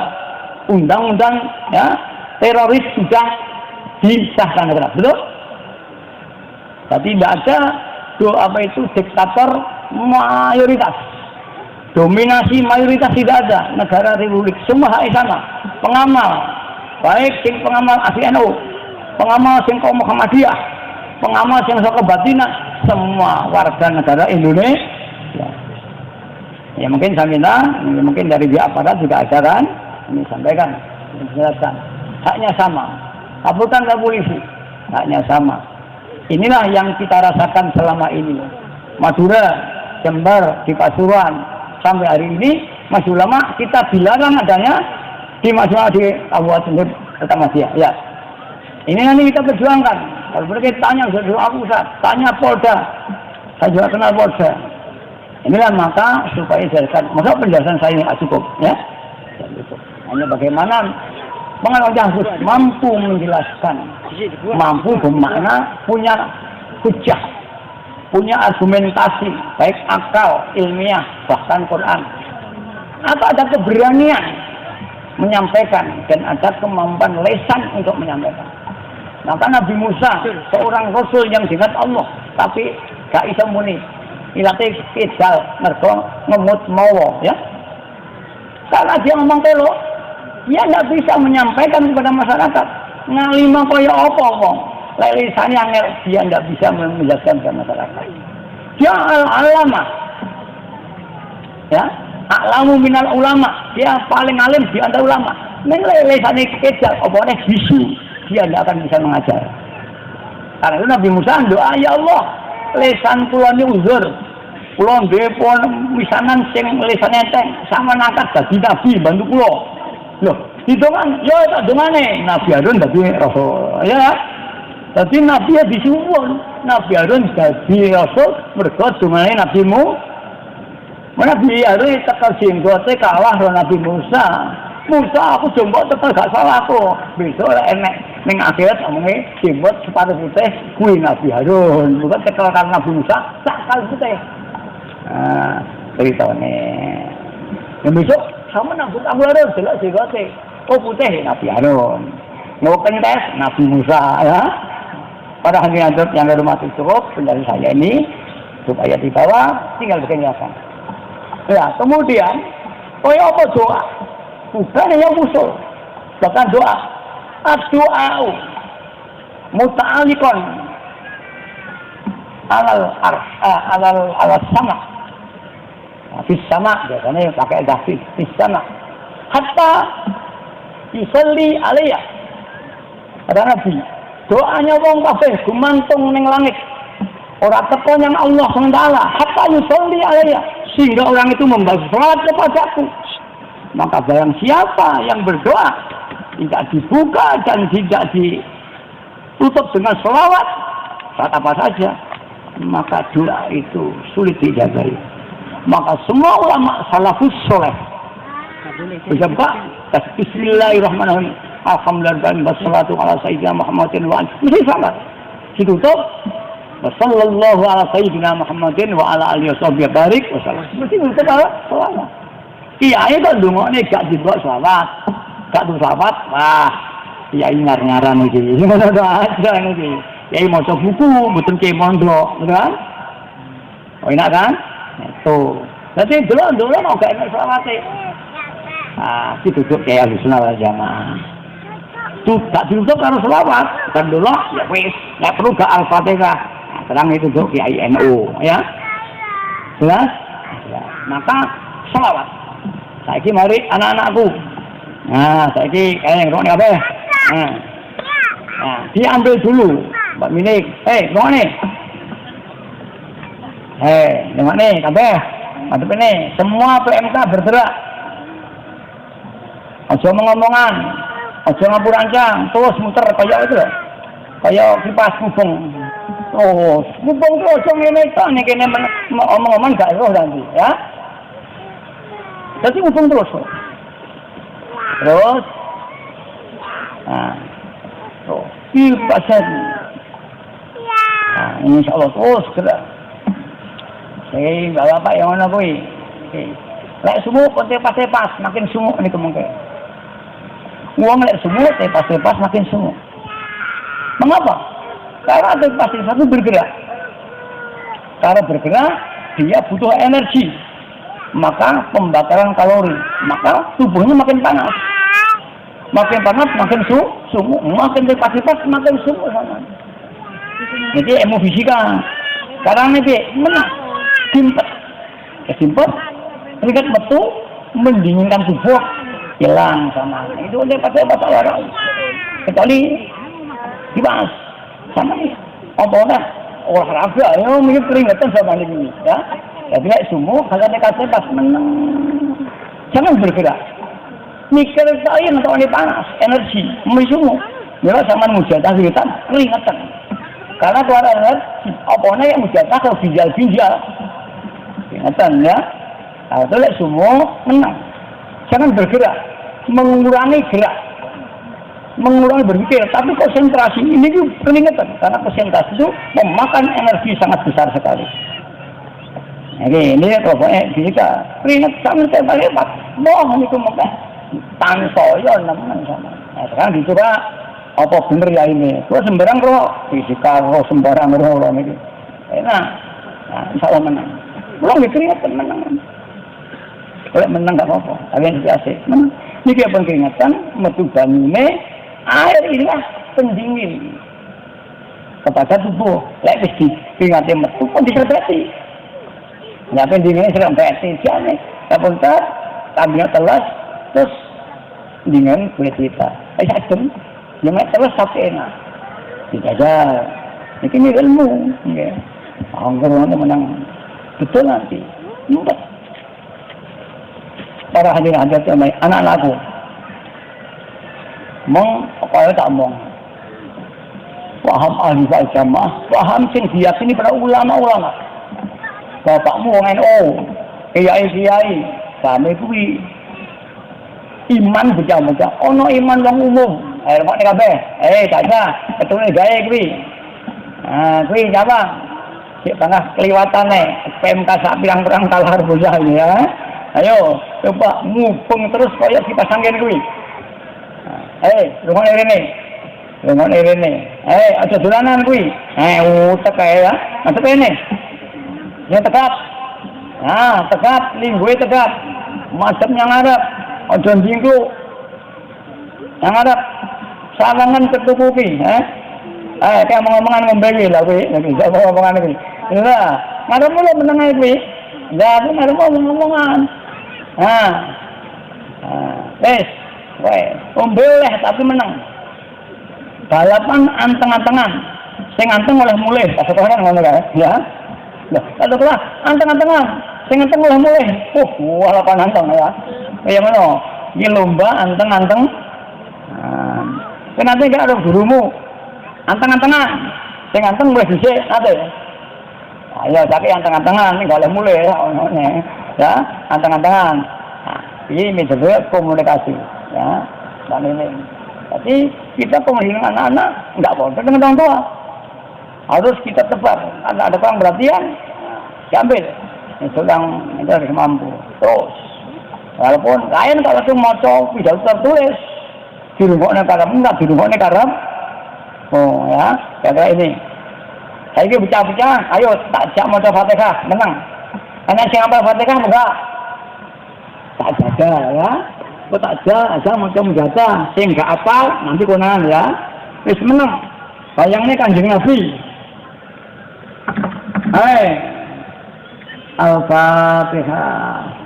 A: undang-undang ya teroris sudah disahkan negara betul? Tapi tidak ada apa itu diktator mayoritas dominasi mayoritas tidak ada negara republik semua hak sama pengamal baik sing pengamal asli NU pengamal sing kaum Muhammadiyah pengamal sing saka Batinah semua warga negara Indonesia ya mungkin saya minta mungkin dari pihak aparat juga ajaran ini sampaikan menjelaskan haknya sama laporkan ke polisi haknya sama inilah yang kita rasakan selama ini Madura, Jember, di Pasuruan sampai hari ini Mas Ulama kita dilarang adanya di masyarakat di Kabupaten Kota ya. Ini nanti kita perjuangkan. Kalau mereka tanya aku Ustaz, tanya Polda. Saya juga kenal Polda. Inilah maka supaya jelaskan. Maka penjelasan saya ini cukup ya. Hanya bagaimana pengajar harus mampu menjelaskan, mampu bermakna punya hujah, punya argumentasi baik akal, ilmiah, bahkan Quran. Atau ada keberanian menyampaikan dan ada kemampuan lesan untuk menyampaikan. Maka Nabi Musa seorang Rasul yang diingat Allah tapi gak bisa muni ilate kidal mergo ngemut mawa ya karena dia ngomong telo dia tidak bisa menyampaikan kepada masyarakat ngalima kaya apa wong lek lisane angel dia tidak bisa menjelaskan kepada masyarakat dia al-alama ya alamu minal ulama dia paling alim di antara ulama ning lisane kidal opone bisu dia tidak akan bisa mengajar karena itu Nabi Musa doa ya Allah lesan kula ni uzur kula nduwe pun misanan sing lesan enteng sama nakat dadi nabi bantu kula lho hitungan yo tak dongane Nabi Harun dadi rasul ya dadi nabi ya disuwun Nabi Harun dadi rasul mergo dongane nabimu Nabi Harun tekan jenggote kalah karo Nabi Musa aku jenggot tekan gak salah aku besok enek ning akhirat omongnya jenggot sepatu putih kuwi Nabi Harun bukan tekan karo Nabi Musa sakal putih ceritanya yang besok sama Nabi Harun jelas jenggote putih Nabi Harun mau tes Nabi Musa ya pada hadirin yang hormati cukup penjelasan saya ini supaya dibawa tinggal berkenyakan ya kemudian apa doa bukan yang usul bahkan doa ad-doa muta'alikon alal sama Fis sama biasanya pakai dafis fis sama. Hatta yusalli alaiya. Kata Nabi, doanya wong kabeh gumantung ning langit. Ora teko yang Allah SWT. Hatta yusalli alaiya, sehingga orang itu membaca salat kepadaku. Maka barang siapa yang berdoa tidak dibuka dan tidak ditutup dengan selawat saat apa saja, maka doa itu sulit dijabai. Maka semua ulama salafus soleh bisa buka bismillahirrahmanirrahim, alhamdulillah wassalatu ala sayyidina Muhammadin wa mesti salat ditutup wassallallahu ala sayyidina Muhammadin wa ala alihi washabihi barik wasallam, mesti ditutup selawat. Kiai kok ndongone gak dibuat selawat, gak tuh selawat, wah kiai ngar-ngaran iki ngono aja iki. Kiai maca buku mboten kiai mondok, kan? Oh enak kan? Itu. Dadi delok-delok kok gak enak selawate. Ah, ditutup kayak Ahlussunnah wal Jamaah. Tuh gak ditutup karo selawat, kan dulu ya wis, gak perlu gak Al-Fatihah. Nah, terang itu tuh Kiai NU, ya. Jelas? Ya. Maka selawat. Saiki mari anak-anakku. Nah, saiki kayak ngrokne kabeh. Nah, diambil dulu. Mbak Minik, ngrokne. Ngrokne kabeh. Madep ini, semua PMK bergerak. Aja ngomongan, aja ngapurancang, terus muter kayak itu loh. Kayak kipas ngubung. Oh, ngubung terus ngene to nek kene omong-omong gak roh nanti, ya. Jadi ngubung terus. Terus nah, tuh, kipasan. Nah, insyaallah terus gerak. Bapak yang mana kuwi? Lek sumuk tepas-tepas makin sumuk niku mengke. Wong lek sumuk tepas-tepas makin sumuk. Mengapa? Karena tepas-tepas itu bergerak. Karena bergerak dia butuh energi. Maka pembakaran kalori, maka tubuhnya makin panas. Makin panas makin sumuk, makin tepas-tepas makin sumuk sama. Jadi ilmu fisika. Sekarang ini menang. Simpel, keringat metu mendinginkan tubuh, hilang sama. Itu udah pakai olahraga. Kecuali dibahas sama ini. Olahraga, ya mungkin keringatan sama ini, ya. Tapi kayak semua kalau dikasih pas menang, jangan bergerak. Mikir saya atau ini panas, energi, semua. Bila sama mujadah keringatan. Karena keluar energi, yang mujadah kalau ginjal. Ingatan ya, nah, itu semua menang. Jangan bergerak, mengurangi gerak, mengurangi berpikir, tapi konsentrasi ini juga keringatan karena konsentrasi itu memakan energi sangat besar sekali. Jadi ini pokoknya kita keringat sampai hebat, bohong itu muka tansoyo namanya sama. Nah, sekarang dicoba apa bener ya ini? Gua sembarang roh, fisika roh sembarang roh ini. Nah, insya Allah menang. Ulang keringatan menang. Kalau menang tak apa-apa. Tapi yang asik menang. Ini kayak keringatan, metu banyune air inilah pendingin kepada tubuh. Lek wis dikeringate metu pun diserbeti. Ya pendinginnya serem beti jane. Kapun tak tabiat telas terus dengan kulit kita. Adem. Jangan telas sampai enak. Dijajar. Ini ilmu. Ya. Anggur menang. Betul nanti. Mudah. Para hadirin sama anak-anakku. Pokoknya tak mong. Paham ahli jamaah, paham sing diyakini para ulama-ulama. Bapakmu wong NU, kiai-kiai, kami kuwi iman bocah-bocah. Ono iman wong umum. Kok nek kabeh. Caca, ketune gawe kuwi. Nah, kuwi siapa? Cek tengah keliwatane PMK sak pirang-pirang talar bocah ini ya. Ayo coba ngubung terus kaya kita sanggen kuwi. Rungokne rene. Aja dolanan kuwi. Utek kae ya. Masuk rene. Ya tegap. Nah, tegap, linggue tegap. Masepnya ngarep. Aja jingklu. Yang ngarep sawangan ketukuki, kayak ngomongan ngombe iki lha kuwi. Lagi ngomongan iki. Lah, ngarep mulo meneng kuwi. Jadi ada ngomong-ngomongan. Nah, wes, boleh tapi menang. Balapan anteng-antengan, sing anteng oleh mulih. Kata orang ngono kan, ya. Lah, kata kelas anteng-antengan, sing anteng oleh mulih. Balapan anteng ya. Kaya ngono. Iki lomba anteng-anteng. Nanti gak ada gurumu anteng-antengan, sing anteng mulih dhisik ate. Ayo tapi anteng-antengan iki gak oleh mulih ya, anteng-antengan. Ini metode komunikasi ya. Dan ini jadi kita komunikasi dengan anak-anak nggak boleh dengan orang tua, harus kita tebar. Ada kurang perhatian diambil, sedang itu harus mampu terus. Walaupun lain kalau itu mau pidato tertulis di rumahnya karam enggak, di rumahnya karam ya kayak ini saya ini bocah-bocah ayo tak mau Fatihah menang karena siapa Fatihah enggak tak jaga ya, kok tak jaga macam menjaga sehingga apal nanti konangan ya, wis menang. Bayangnya Kanjeng Nabi. Hai, Al-Fatihah.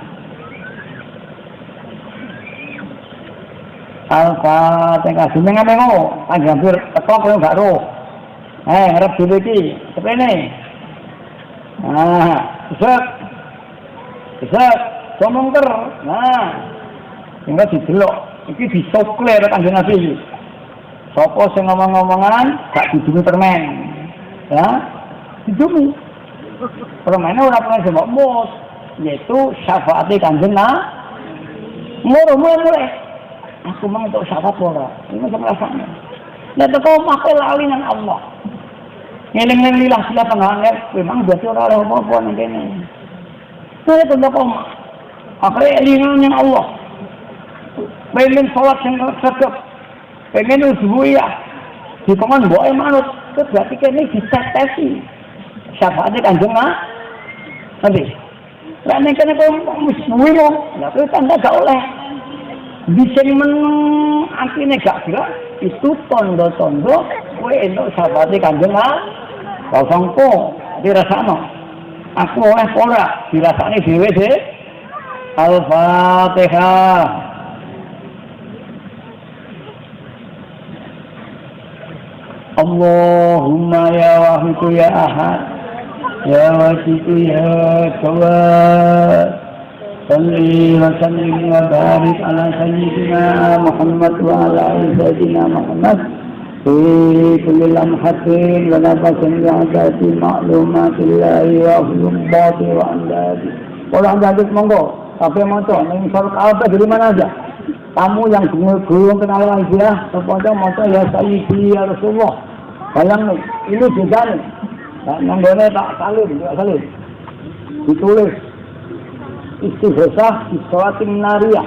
A: Al-Fatihah. Jenengan mengo, Kanjeng Nabi teko kowe gak ro. Ngarep dhewe iki, sepene. Bisa ngomong ter, hingga didelok, iki disokle oleh Kanjeng Nabi. Sopo sing ngomong-ngomongan, gak didumi permen, ya, didumi. Permennya ora pernah semok mus, yaitu syafaati Kanjeng Nabi. Mulai. Aku mau untuk syafaat ora, ini macam rasanya. Dan kau makai lali dengan Allah. Ngeleng-ngeleng lilah sila penganggap, memang berarti orang apa-apa nih ini. Saya tentang kau akhirnya elingan Allah. Pengen sholat yang sedap, pengen uzwiyah, di pengen bawa manut, itu berarti ini ditetesi. Syafaatnya Kanjeng Nabi. Karena kena kau uzwiyah, ya itu tanda gak oleh. Bisa menang, akhirnya gak kira, itu tondo-tondo, kue untuk syafaatnya Kanjeng Nabi. Kau sangko, dirasano. Aku oleh pola, dirasani dewe deh. Al-Fatihah. Allahumma ya wahidu ya ahad, ya wasitu ya kawad, salli wa sallim wa barik ala sayyidina Muhammad wa ala sayyidina Muhammad fi kulli lamhatin wa nafasin ya'adati ma'lumatillahi wa hulumbati wa andadi. Orang jadid monggo tapi moco, ning surat Al-Fatihah dari mana aja? Kamu yang belum kenal lagi ya, sepanjang moco ya Sayyidi ya Rasulullah. Bayang nih, ini juga nih. Nanggone tak salin. Ditulis istighosah di sholat nariyah.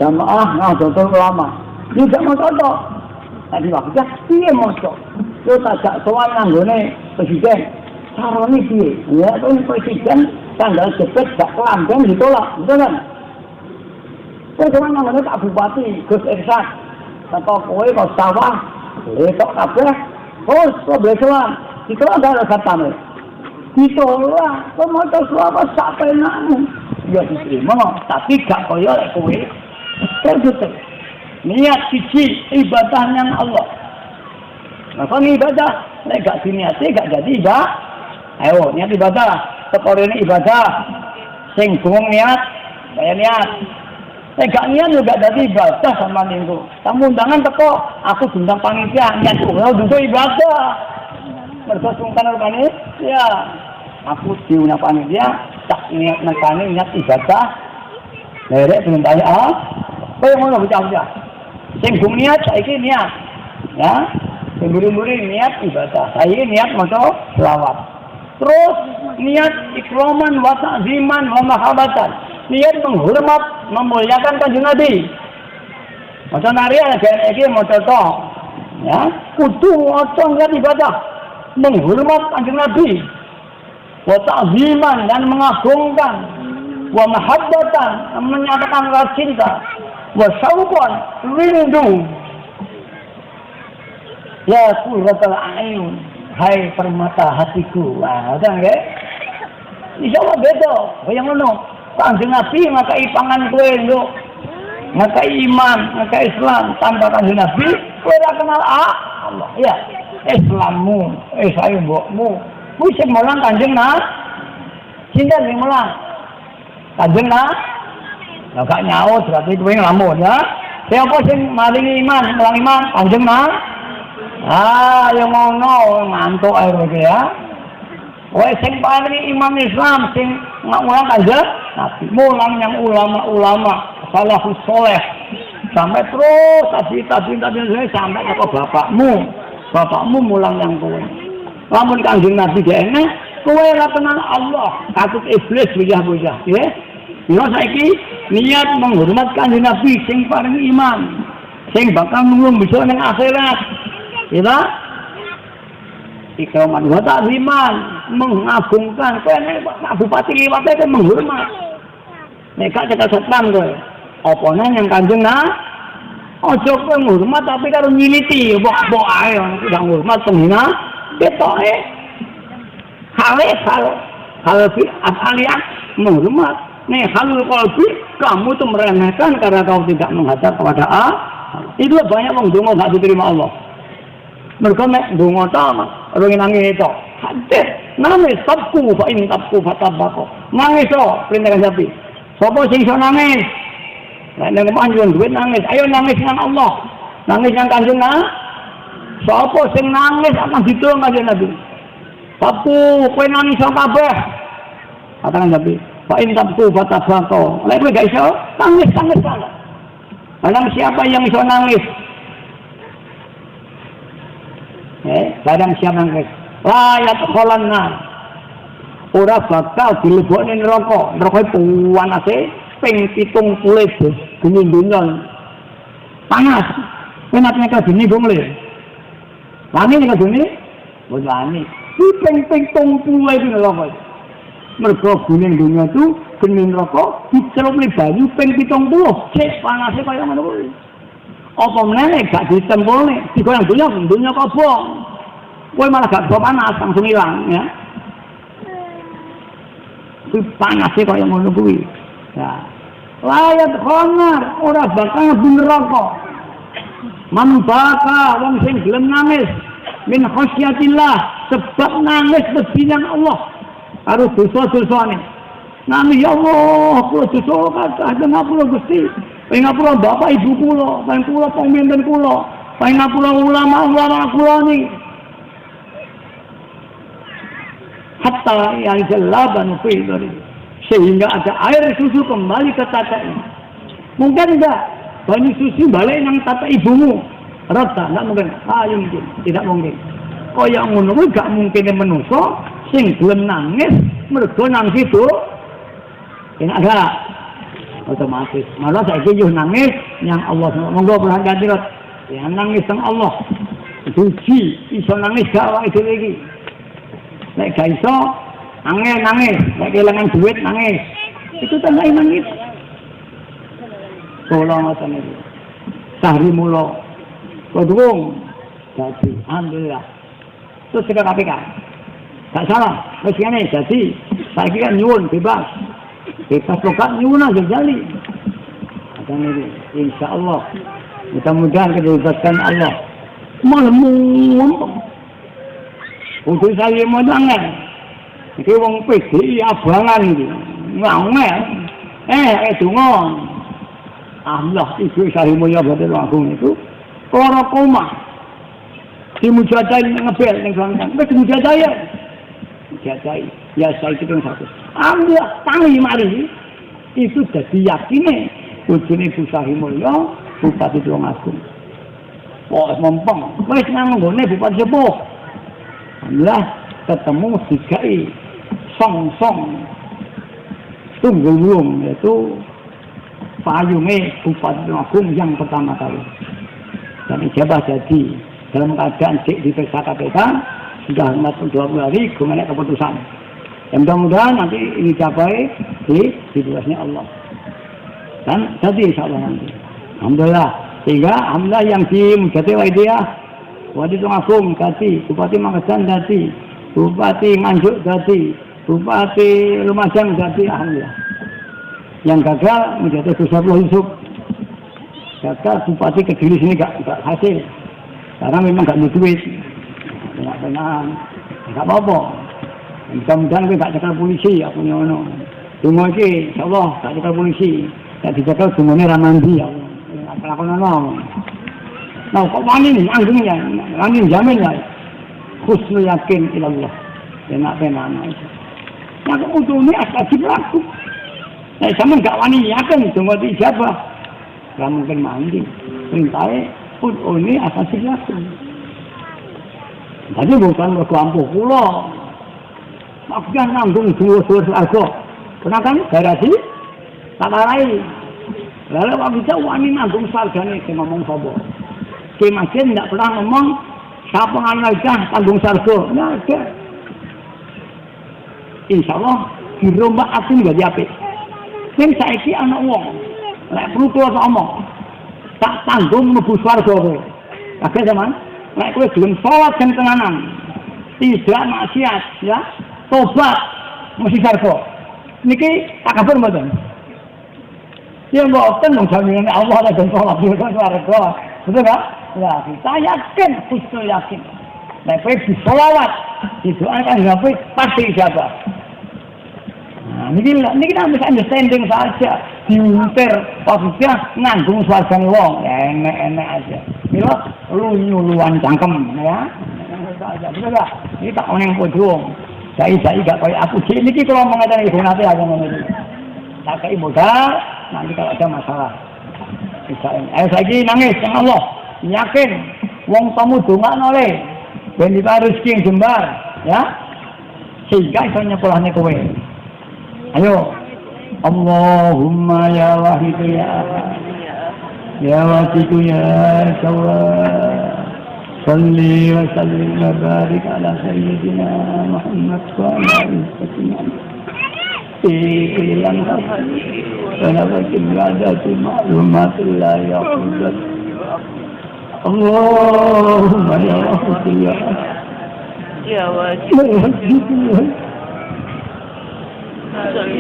A: Jamaah Nahdlatul Ulama. Ini gak moco toh. Tadi waktu iya moco. Yo tak soal nanggone presiden. Carane piye? Ya itu presiden tanggal jepit gak kelamben ditolak, betul kan? Kowe cuma namanya Pak Bupati, Gus Irsyad, atau kowe kok sawah, letok kabeh, terus kok besoan, ditolak gak ada satpam. Ditolak, kok mau apa sampai namu? Ya diterima, tapi gak koyo kowe. Terus niat siji ibadahnya Allah. Maka ibadah, nek gak diniati gak jadi ibadah. Ayo niat ibadah. Tekor ini ibadah, sing bung niat, saya niat. Saya gak niat juga jadi ibadah sama minggu. Kamu undangan teko, aku undang panitia, niat dulu ibadah. Bersungkan panitia, aku diundang panitia, tak niat nekani niat ibadah. Lerek belum tanya, kau yang mau bicara? Sing bung niat, saya ini niat, ya. Sing buri-buri niat ibadah, saya niat mau selawat. Terus niat ikraman wa ta'ziman wa mahabbatan. Niat menghormat, memuliakan Kanjeng Nabi. Maca nari ana iki maca to. Ya, kudu maca niat ibadah. Menghormat Kanjeng Nabi. Wa ta'ziman dan mengagungkan. Wa mahabbatan menyatakan rasa cinta. Wa syauqan rindu. Ya qurratul a'yun. Hai permata hatiku, ada enggak? insyaallah beda. Kaya ngono. Kanjeng Nabi ngakai pangan kowe lho. Ngakai iman, ngakai Islam tanpa Kanjeng Nabi kowe ora kenal Allah. Ya, Islammu, saya mbokmu. Kuwi sing mulang Kanjeng Nabi. Sinten sing mulang? Kanjeng Nabi. Lah gak nyaut berarti kowe nglamun ya. Siapa sing maringi iman, mulang iman Kanjeng Nabi? Yang ngono ngantuk ae kowe ya. Kowe sing paringi iman Islam sing mulang Kanjeng Nabi, mulang yang ulama-ulama salafus saleh sampai terus tadi sampai ke bapakmu mulang yang kowe. Lamun Kanjeng Nabi dene kowe ora kenal Allah, takut iblis bujah-bujah, ya. Yo saiki niat menghormat Kanjeng Nabi sing paringi iman, sing bakal nulung besok ning akhirat. Ya. Ikraman wa ta'ziman, mengagungkan kowe nek Pak Bupati liwate kowe menghormat. Nek gak cekel setan kowe. Apa nang yang Kanjeng Nabi? Ojo kowe ngurmat tapi karo nyiliti, mbok ae tidak ngurmat penghina ketoke. Hal fi afaliyah menghormat. Nih halul qalbi kamu tuh meremehkan karena kau tidak menghadap kepada Allah. Itu banyak wong donga gak diterima Allah. Mereka nek donga ta, ora nangis to. Hadis nangis tabku fa in tabku fatabako. Nangis to perintah Nabi. Sopo sing iso nangis? Nek nang panjun duit nangis, ayo nangis nang Allah. Nangis nang Kanjeng Nabi. Sopo sing nangis akan ditulung Kanjeng Nabi. Tabku kowe nangis kabeh. Katakan Nabi, fa in tabku fatabako. Lek kowe gak iso, nangis salah. Barang siapa yang iso nangis? Barang siapa nangis? Layat kholanna. Ora bakal dilebokne neraka. Neraka panase ping 70 bumi dunya. Panas. Kowe nek nek bumi bungli. Wani nek bumi? Wis wani. Ping 70 iki neraka. Mergo bumi dunya itu bumi neraka dicelupne banyu ping 70. Cek panase kaya ngono kuwi. Apa meneh gak ditempelne, digoyang dunya kobong. Kowe malah gak panas langsung hilang ya. Kuwi panase kaya ngono kuwi. Ya. Layat khonar ora bakal neraka. Man baka wong sing gelem nangis min khosyatillah sebab nangis bebinan Allah karo dosa-dosane. Nangis ya Allah, kula dosa kadang kula Gusti. Pengen ngapura bapak ibu kula, pengen kula pemimpin kula, pengen ngapura ulama-ulama kula nih. Hatta yang jelaban dari sehingga ada air susu kembali ke tata ini. Mungkin enggak banyu susu balik nang tata ibumu. Rata, enggak mungkin. Mungkin, tidak mungkin. Kok yang ngono kuwi gak mungkin manusa sing gelem nangis mergo nang situ. Enak gak? Otomatis. Malah saiki yo nangis yang Allah monggo perhatian dirot. Yang nangis sang Allah. Suci iso nangis gak awake dhewe iki. Nek gak iso nangis, nek kehilangan duit nangis. Itu tanda iman itu. Kula ngoten iki. Sahri mula kodung dadi alhamdulillah. Terus ke KPK. Gak salah, wis ngene dadi saiki kan nyuwun bebas. Bebas lokat nyuwun aja jali. Akan ini insyaallah mudah-mudahan kedibatan Allah. Mulmun. Untuk saya mau jangan. Iki wong PDI abangan iki. Ngomel. Donga. Allah itu saya mulya badhe langsung itu ora koma. Dimujadai ngebel ning kan. Wis dimujadai. Mujadai. Ya saya itu satu. Allah tangi mari. Itu dadi yakine bojone Bu Sahimulya Bupati Tulungagung. Wah, mempeng. Wis nang nggone Bupati Sepuh. Alhamdulillah ketemu dikai song-song tunggulung yaitu payunge Bupati Tulungagung yang pertama kali. Dan ijabah jadi dalam keadaan diperiksa KPK sudah 20 hari mengenai keputusan. Dan mudah-mudahan nanti ini capai di tugasnya Allah. Dan jadi insya Allah nanti. Alhamdulillah. Sehingga alhamdulillah yang di Mujati Waidiyah, Bupati Tulungagung jadi, Bupati Magetan jadi, Bupati Nganjuk jadi, Bupati Lumajang jadi alhamdulillah. Yang gagal menjadi Gus Abdul Yusuf. Gagal Bupati Kediri sini gak hasil. Karena memang gak ada duit. Nggak tenang. Gak apa-apa. Mudah-mudahan gue gak cekal polisi. Aku nyono. Tunggu ini, insyaallah gak cekal polisi. Gak dicekal semuanya ramandi. Gak kelakon-kelakon. Nah, kok wani nih, anggungnya, wani jamin ya. Khusnul yakin ilallah. Enak-enak itu. Nah, kemudian asal berlaku. Nah, zaman gak wani yakin, cuma di siapa? Gak mungkin mandi. Perintahnya, ini asal berlaku. Jadi bukan berkelompok pulau. Maksudnya nanggung dua-dua argo. Kenapa kan? Garasi, tak larai. Lalu kalau bisa wani nanggung sarganya, saya ngomong sobo. Ki Masjid tidak pernah ngomong siapa ngalajah tanggung sargo. Nah, ada. Insya Allah dirombak aku nggak diapik. Yang saiki anak wong, lek perlu tuh ngomong tak tanggung mlebu swarga kowe. Oke zaman, lek kowe gelem salat sing tenanan, tidak maksiat, ya, tobat mesti swarga. Niki tak kabar mboten. Ya mboten wong jaminan Allah lek salat di swarga. Betul enggak? Ya, kita yakin, khusnul yakin. Nek kowe disolawat, didoakan ngapain pasti siapa? Nah, ini kita bisa understanding saja. Diuntir, maksudnya nanggung swargane wong, enek-enek aja. Mila lu-luan cangkem, ya. Betul enggak? Ini tak oneng podong. Sai-sai gak kayak aku sih. Ini kalau mengatakan ibu nanti aja ngomong ini. Tak kayak modal, nanti kalau ada masalah. Saya nangis sama Allah. Yakin wong tamu dongakno le ben diparuski jembar ya sehingga iso nyekolahne kowe ayo Allahumma ya wahid ya wahid ya sawab salli wa sallim wa barik ala sayyidina Muhammad wa ala alihi ilan maklumatullah ya Allah Allahumma ya Rahman ya wajib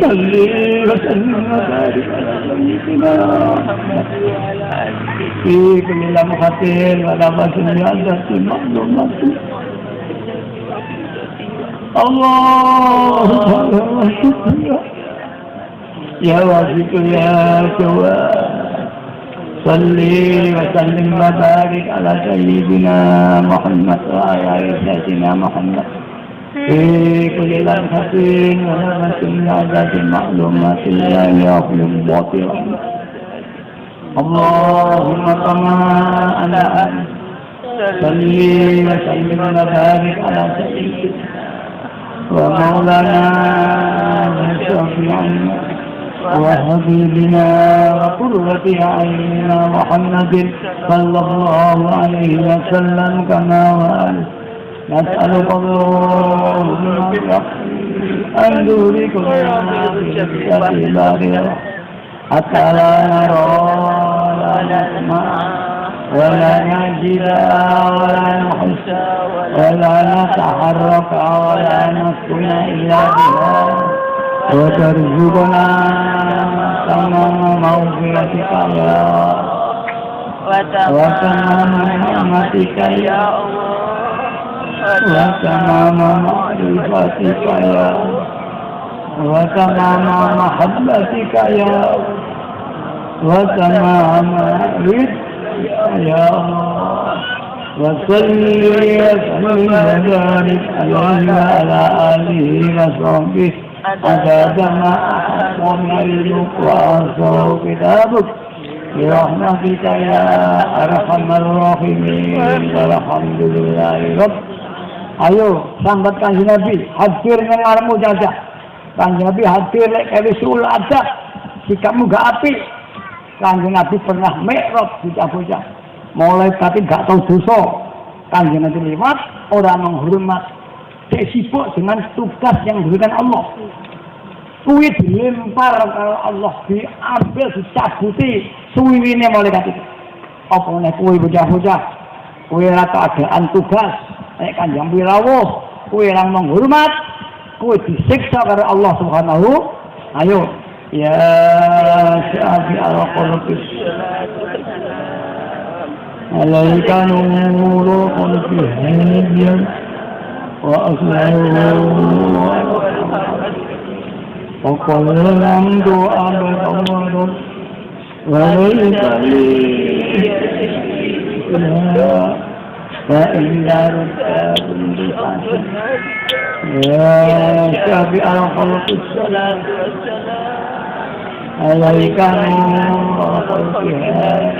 A: salli wa sallim wa barik ala sayyidina Muhammad wa ala alihi fi kulli lamhatin wa nafasin ya maklumatullah Allahumma ya wajib ya jawab salli wa sallim wa barik ala sayyidina Muhammad wa ala sayyidina Muhammad fi kulli lamhatin wa nafasin ya'adatin ma'lumatin la yaqlum batil Allahumma kama ala salli wa sallim wa barik ala sayyidina wa maulana syafi'ina وحبيبنا وقرة أعيننا محمد صلى الله عليه وسلم كما وآله نسألك اللهم أن تدركنا في بارئ حتى لا نرى ولا نسمع ولا نجد ولا نحس ولا نتحرك ولا نسكن إلا بها وترزقنا تمام مغفرتك يا وتمام نعمتك يا وتمام معرفتك يا وتمام محبتك يا وتمام رزقك يا وصلي وسلم وبارك عليه وعلى آله وصحبه عدد ما أحكم علمك وأنصر كتابك برحمتك يا أرحم الراحمين والحمد لله رب. Ayo sambat Kanjeng Nabi hadir nang ngarepmu jajah. Kanjeng Nabi hadir lek kerisul ada sikapmu gak apik. Kanjeng Nabi pernah mikrot bocah-bocah. Mulai tapi gak tahu dosa. Kanjeng Nabi lewat orang menghormat sibuk dengan tugas yang diberikan Allah. Kuwi dilempar kalau Allah diambil dicabuti suwiwine malaikat itu. Apa nek kuwi bocah-bocah kuwi ora keadaan tugas nek Kanjeng Nabi rawuh kuwi orang menghormat
B: kowe disiksa karo Allah Subhanahu. Ayo ya syafi al-qulubis alaika nuru qulubis wa aslahu wa qul lamdu amrun wa laysa فإن رتاب بحسن يا شافع الخلق الصلاة والسلام عليك نور خلقها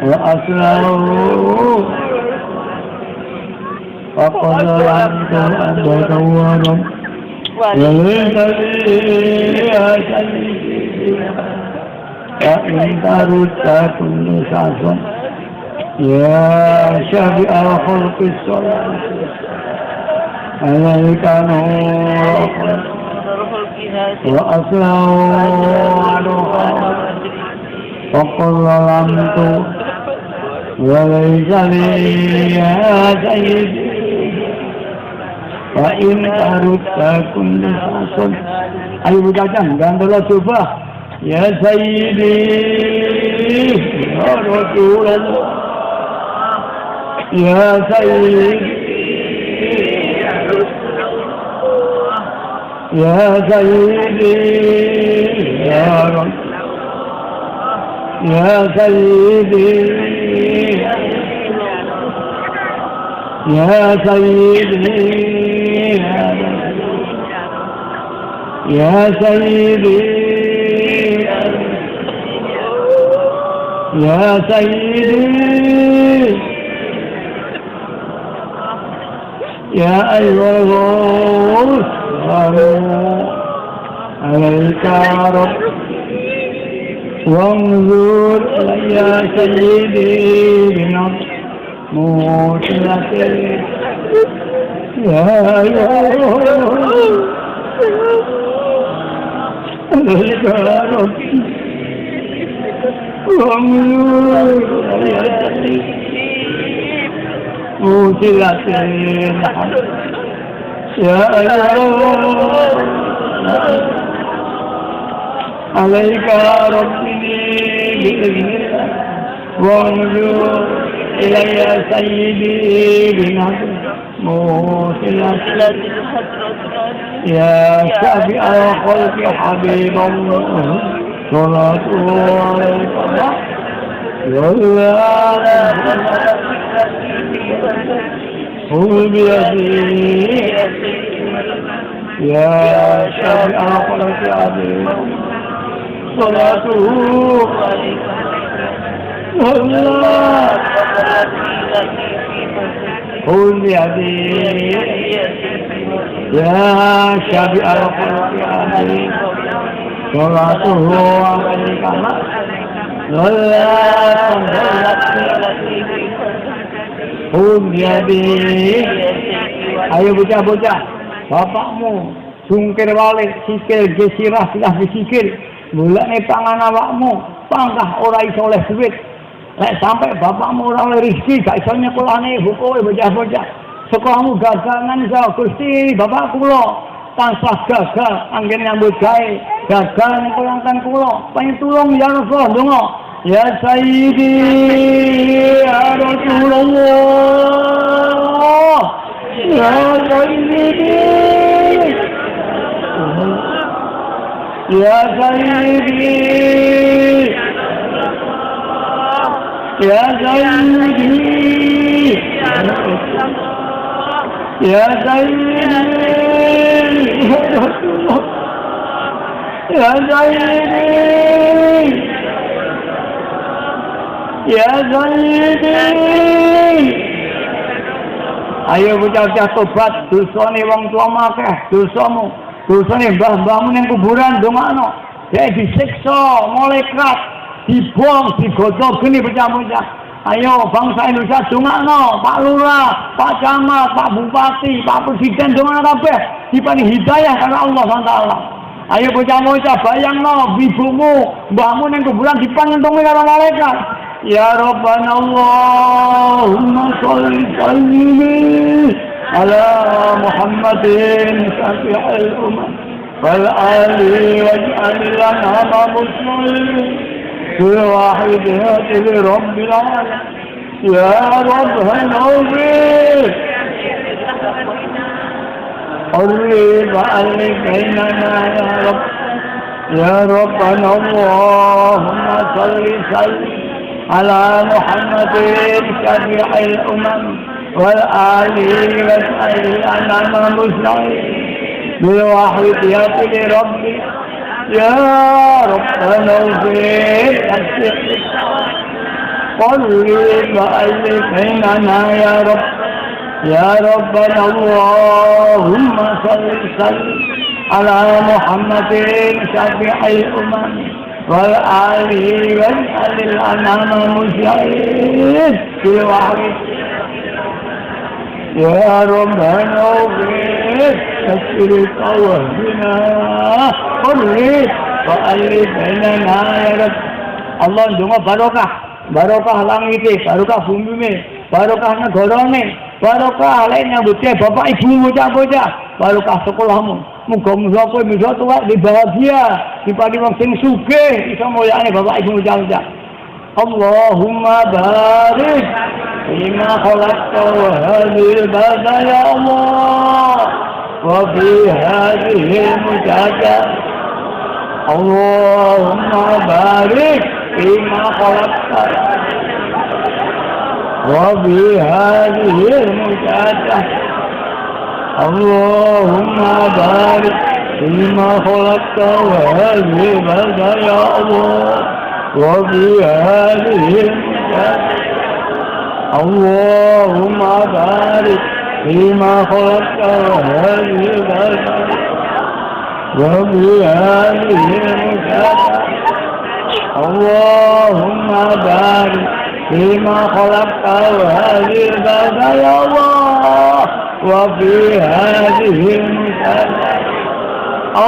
B: وأسره فقد رمت أنت دور وليس لي سيدي فإن رتاب كل ساسا يا شافع الخلق الصلاة عليك نور وأسره وقل ظلمت وليس لي يا سيدي وإن أردت كل فصل أي بجاجة قال coba يا سيدي يا رسول الله يا سيدي يا سيدي يا رب يا سيدي يا سيدي يا سيدي يا سيدي يا أيها الرسول عليك رب وانظر يا سيدي بنظر يا أيها الرسول عليك رب وانظر يا سيدي موسلة يا الله عليك ربي بإذنك وانظر إلي سيدي بنظر موسلة يا شافع الخلق حبيب الله صلاة عليك خذ بيدي يا شافع الخلق عظيم صلاته والله خذ بيدي يا شافع الخلق عظيم صلاته عليك Ayo bocah-bocah, bapakmu sungkir balik, sikil gesirah sudah disikil, mulane pangan awakmu, pangkah ora iso oleh duit. Lek sampai bapakmu ora oleh rezeki, gak iso nyekolahne hukume bocah-bocah. Sekolahmu gagal iso Gusti, bapak kula tansah gagal anggen nyambut gawe, gagal nyekolahkan kula. Pengen tulung ya Rasul, donga. Ya Sayyidi ya Rasulullah ya Sayyidi ya Sayyidi ya Sayyidi ya Sayyidi ya Sayyidi Ya Sayyidi. Ayo bocah-bocah tobat, dosane wong tuamu akeh, dosamu. Dosane mbah-mbahmu ning kuburan ndongakno. Dhek disiksa, malaikat dibuang, digodhog geni bocah-bocah. Ayo bangsa Indonesia ndongakno, Pak Lurah, Pak Camat, Pak Bupati, Pak Presiden ndongakno kabeh dipani hidayah karo Allah SWT. Ayo bocah-bocah bayangno ibumu, mbahmu ning kuburan dipangentungi karo malaikat. Ya Rabbana Allahumma sholli sallim على محمد شفيع الأمم والآل واجعل الأنعام مسلمين كل واحد هاتف لرب العالمين يا رب هنوفي قرب ألف بيننا يا رب يا ربنا اللهم صل على محمد شفيع الأمم والآل واجعل الأنعام مسلمين بالواحد ياتي ربي يا ربنا وفيك قرب وألف بيننا يا رب يا ربنا اللهم صل على محمد شفيع الأمم والآل واجعل الأنعام مسلمين بالواحد يا ربنا وفيك تسرق وهدنا قرب وألف بيننا يا رب Allah ndonga barokah langit, barokah bumi, barokah negarane, barokah lek nyambute bapak ibu bocah-bocah, barokah sekolahmu. Muga-muga kowe bisa tuwa di bahagia, dipati wong sing sugih iso mulyane bapak ibu bocah-bocah. Allahumma barik fima khalaqta wa hadhil balada ya Allah wa fi hadhihi al-mujadah Allahumma barik fima khalaqta wa fi hadhihi al-mujadah Allahumma barik fima khalaqta wa hadhihi al-balada ya Allah وفي هذه المجاهدة اللهم بارك فيما خلقت وهذه البلدة وفي هذه المجاهدة اللهم بارك فيما خلقت وهذه البلدة يا الله وفي هذه المجاهدة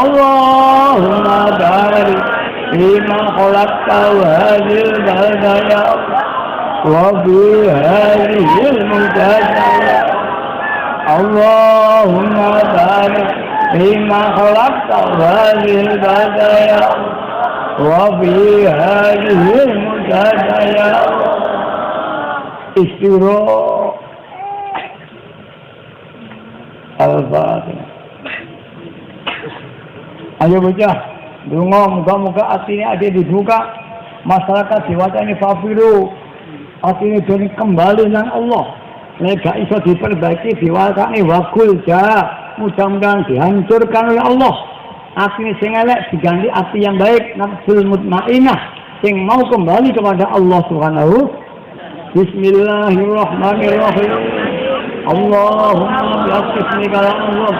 B: اللهم بارك فيما خلقت وهذه البلدة يا وفي هذه المجاهدة اللهم بارك فيما خلقت وهذه البلدة يا وفي هذه المجاهدة يا استغفار الفاتحة. Ayo bocah, donga muga-muga atine ade dibuka, masyarakat diwaca ini fafiru, atine dene kembali nang Allah. Nek gak iso diperbaiki diwacane wakul ja, mudah-mudahan dihancurkan oleh Allah. Atine sing elek diganti ati yang baik, nafsul mutmainnah sing mau kembali kepada Allah Subhanahu. Bismillahirrahmanirrahim. Allahumma bi'ismika ya Allah.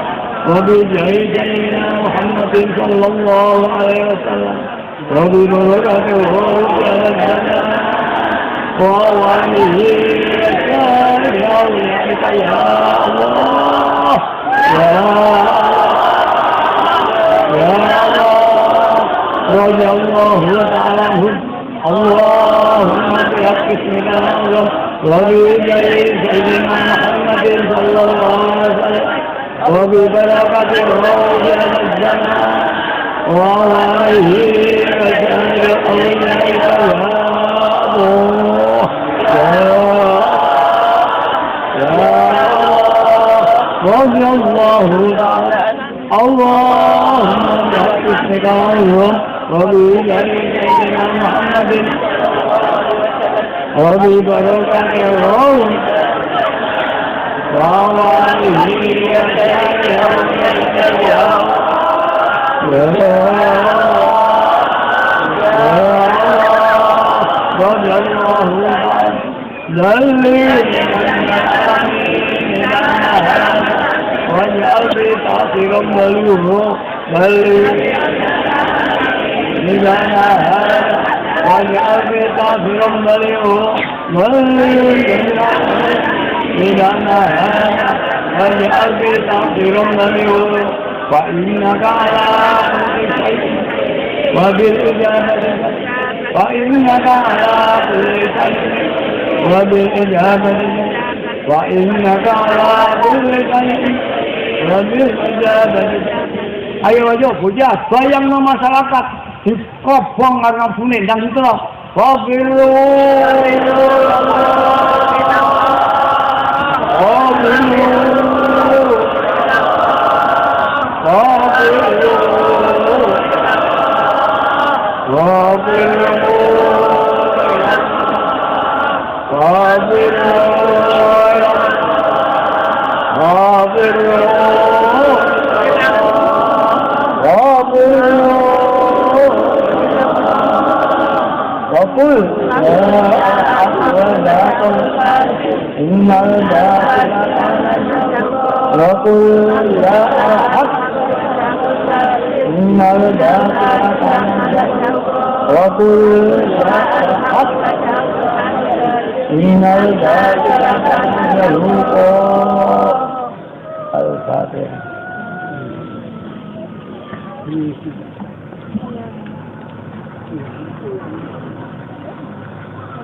B: وبجاه سيدنا محمد صلى الله عليه وسلم وببركته على الجنة وأوله وسائر أوليائك يا الله يا الله رضي الله تعالى عنهم اللهم بحق اسمك الأعظم وبجاه سيدنا محمد صلى الله عليه وسلم وببركة الروح على الزمان وعليه وسائر أوليائك يا الله رضي الله تعالى اللهم بحق اسمك الأعظم وبجاه سيدنا محمد وببركة الروح وعليه وسائر أوليائك يا رضي الله عنه ذلي واجعل في تأثيرا مليوه ذلي لنا واجعل في تأثيرا مليوه ذلي لنا واجعل في تأثيرا مليوه فإنك على كل شيء وبالإجابة وإنك على كل شيء وبالإجابة wa innaka ala kulli syai'in qadir. Ayo puja, bayang no masyarakat dikobong karena bunyi dan itu loh. Wabiru, Wakul innal Al-Fatihah.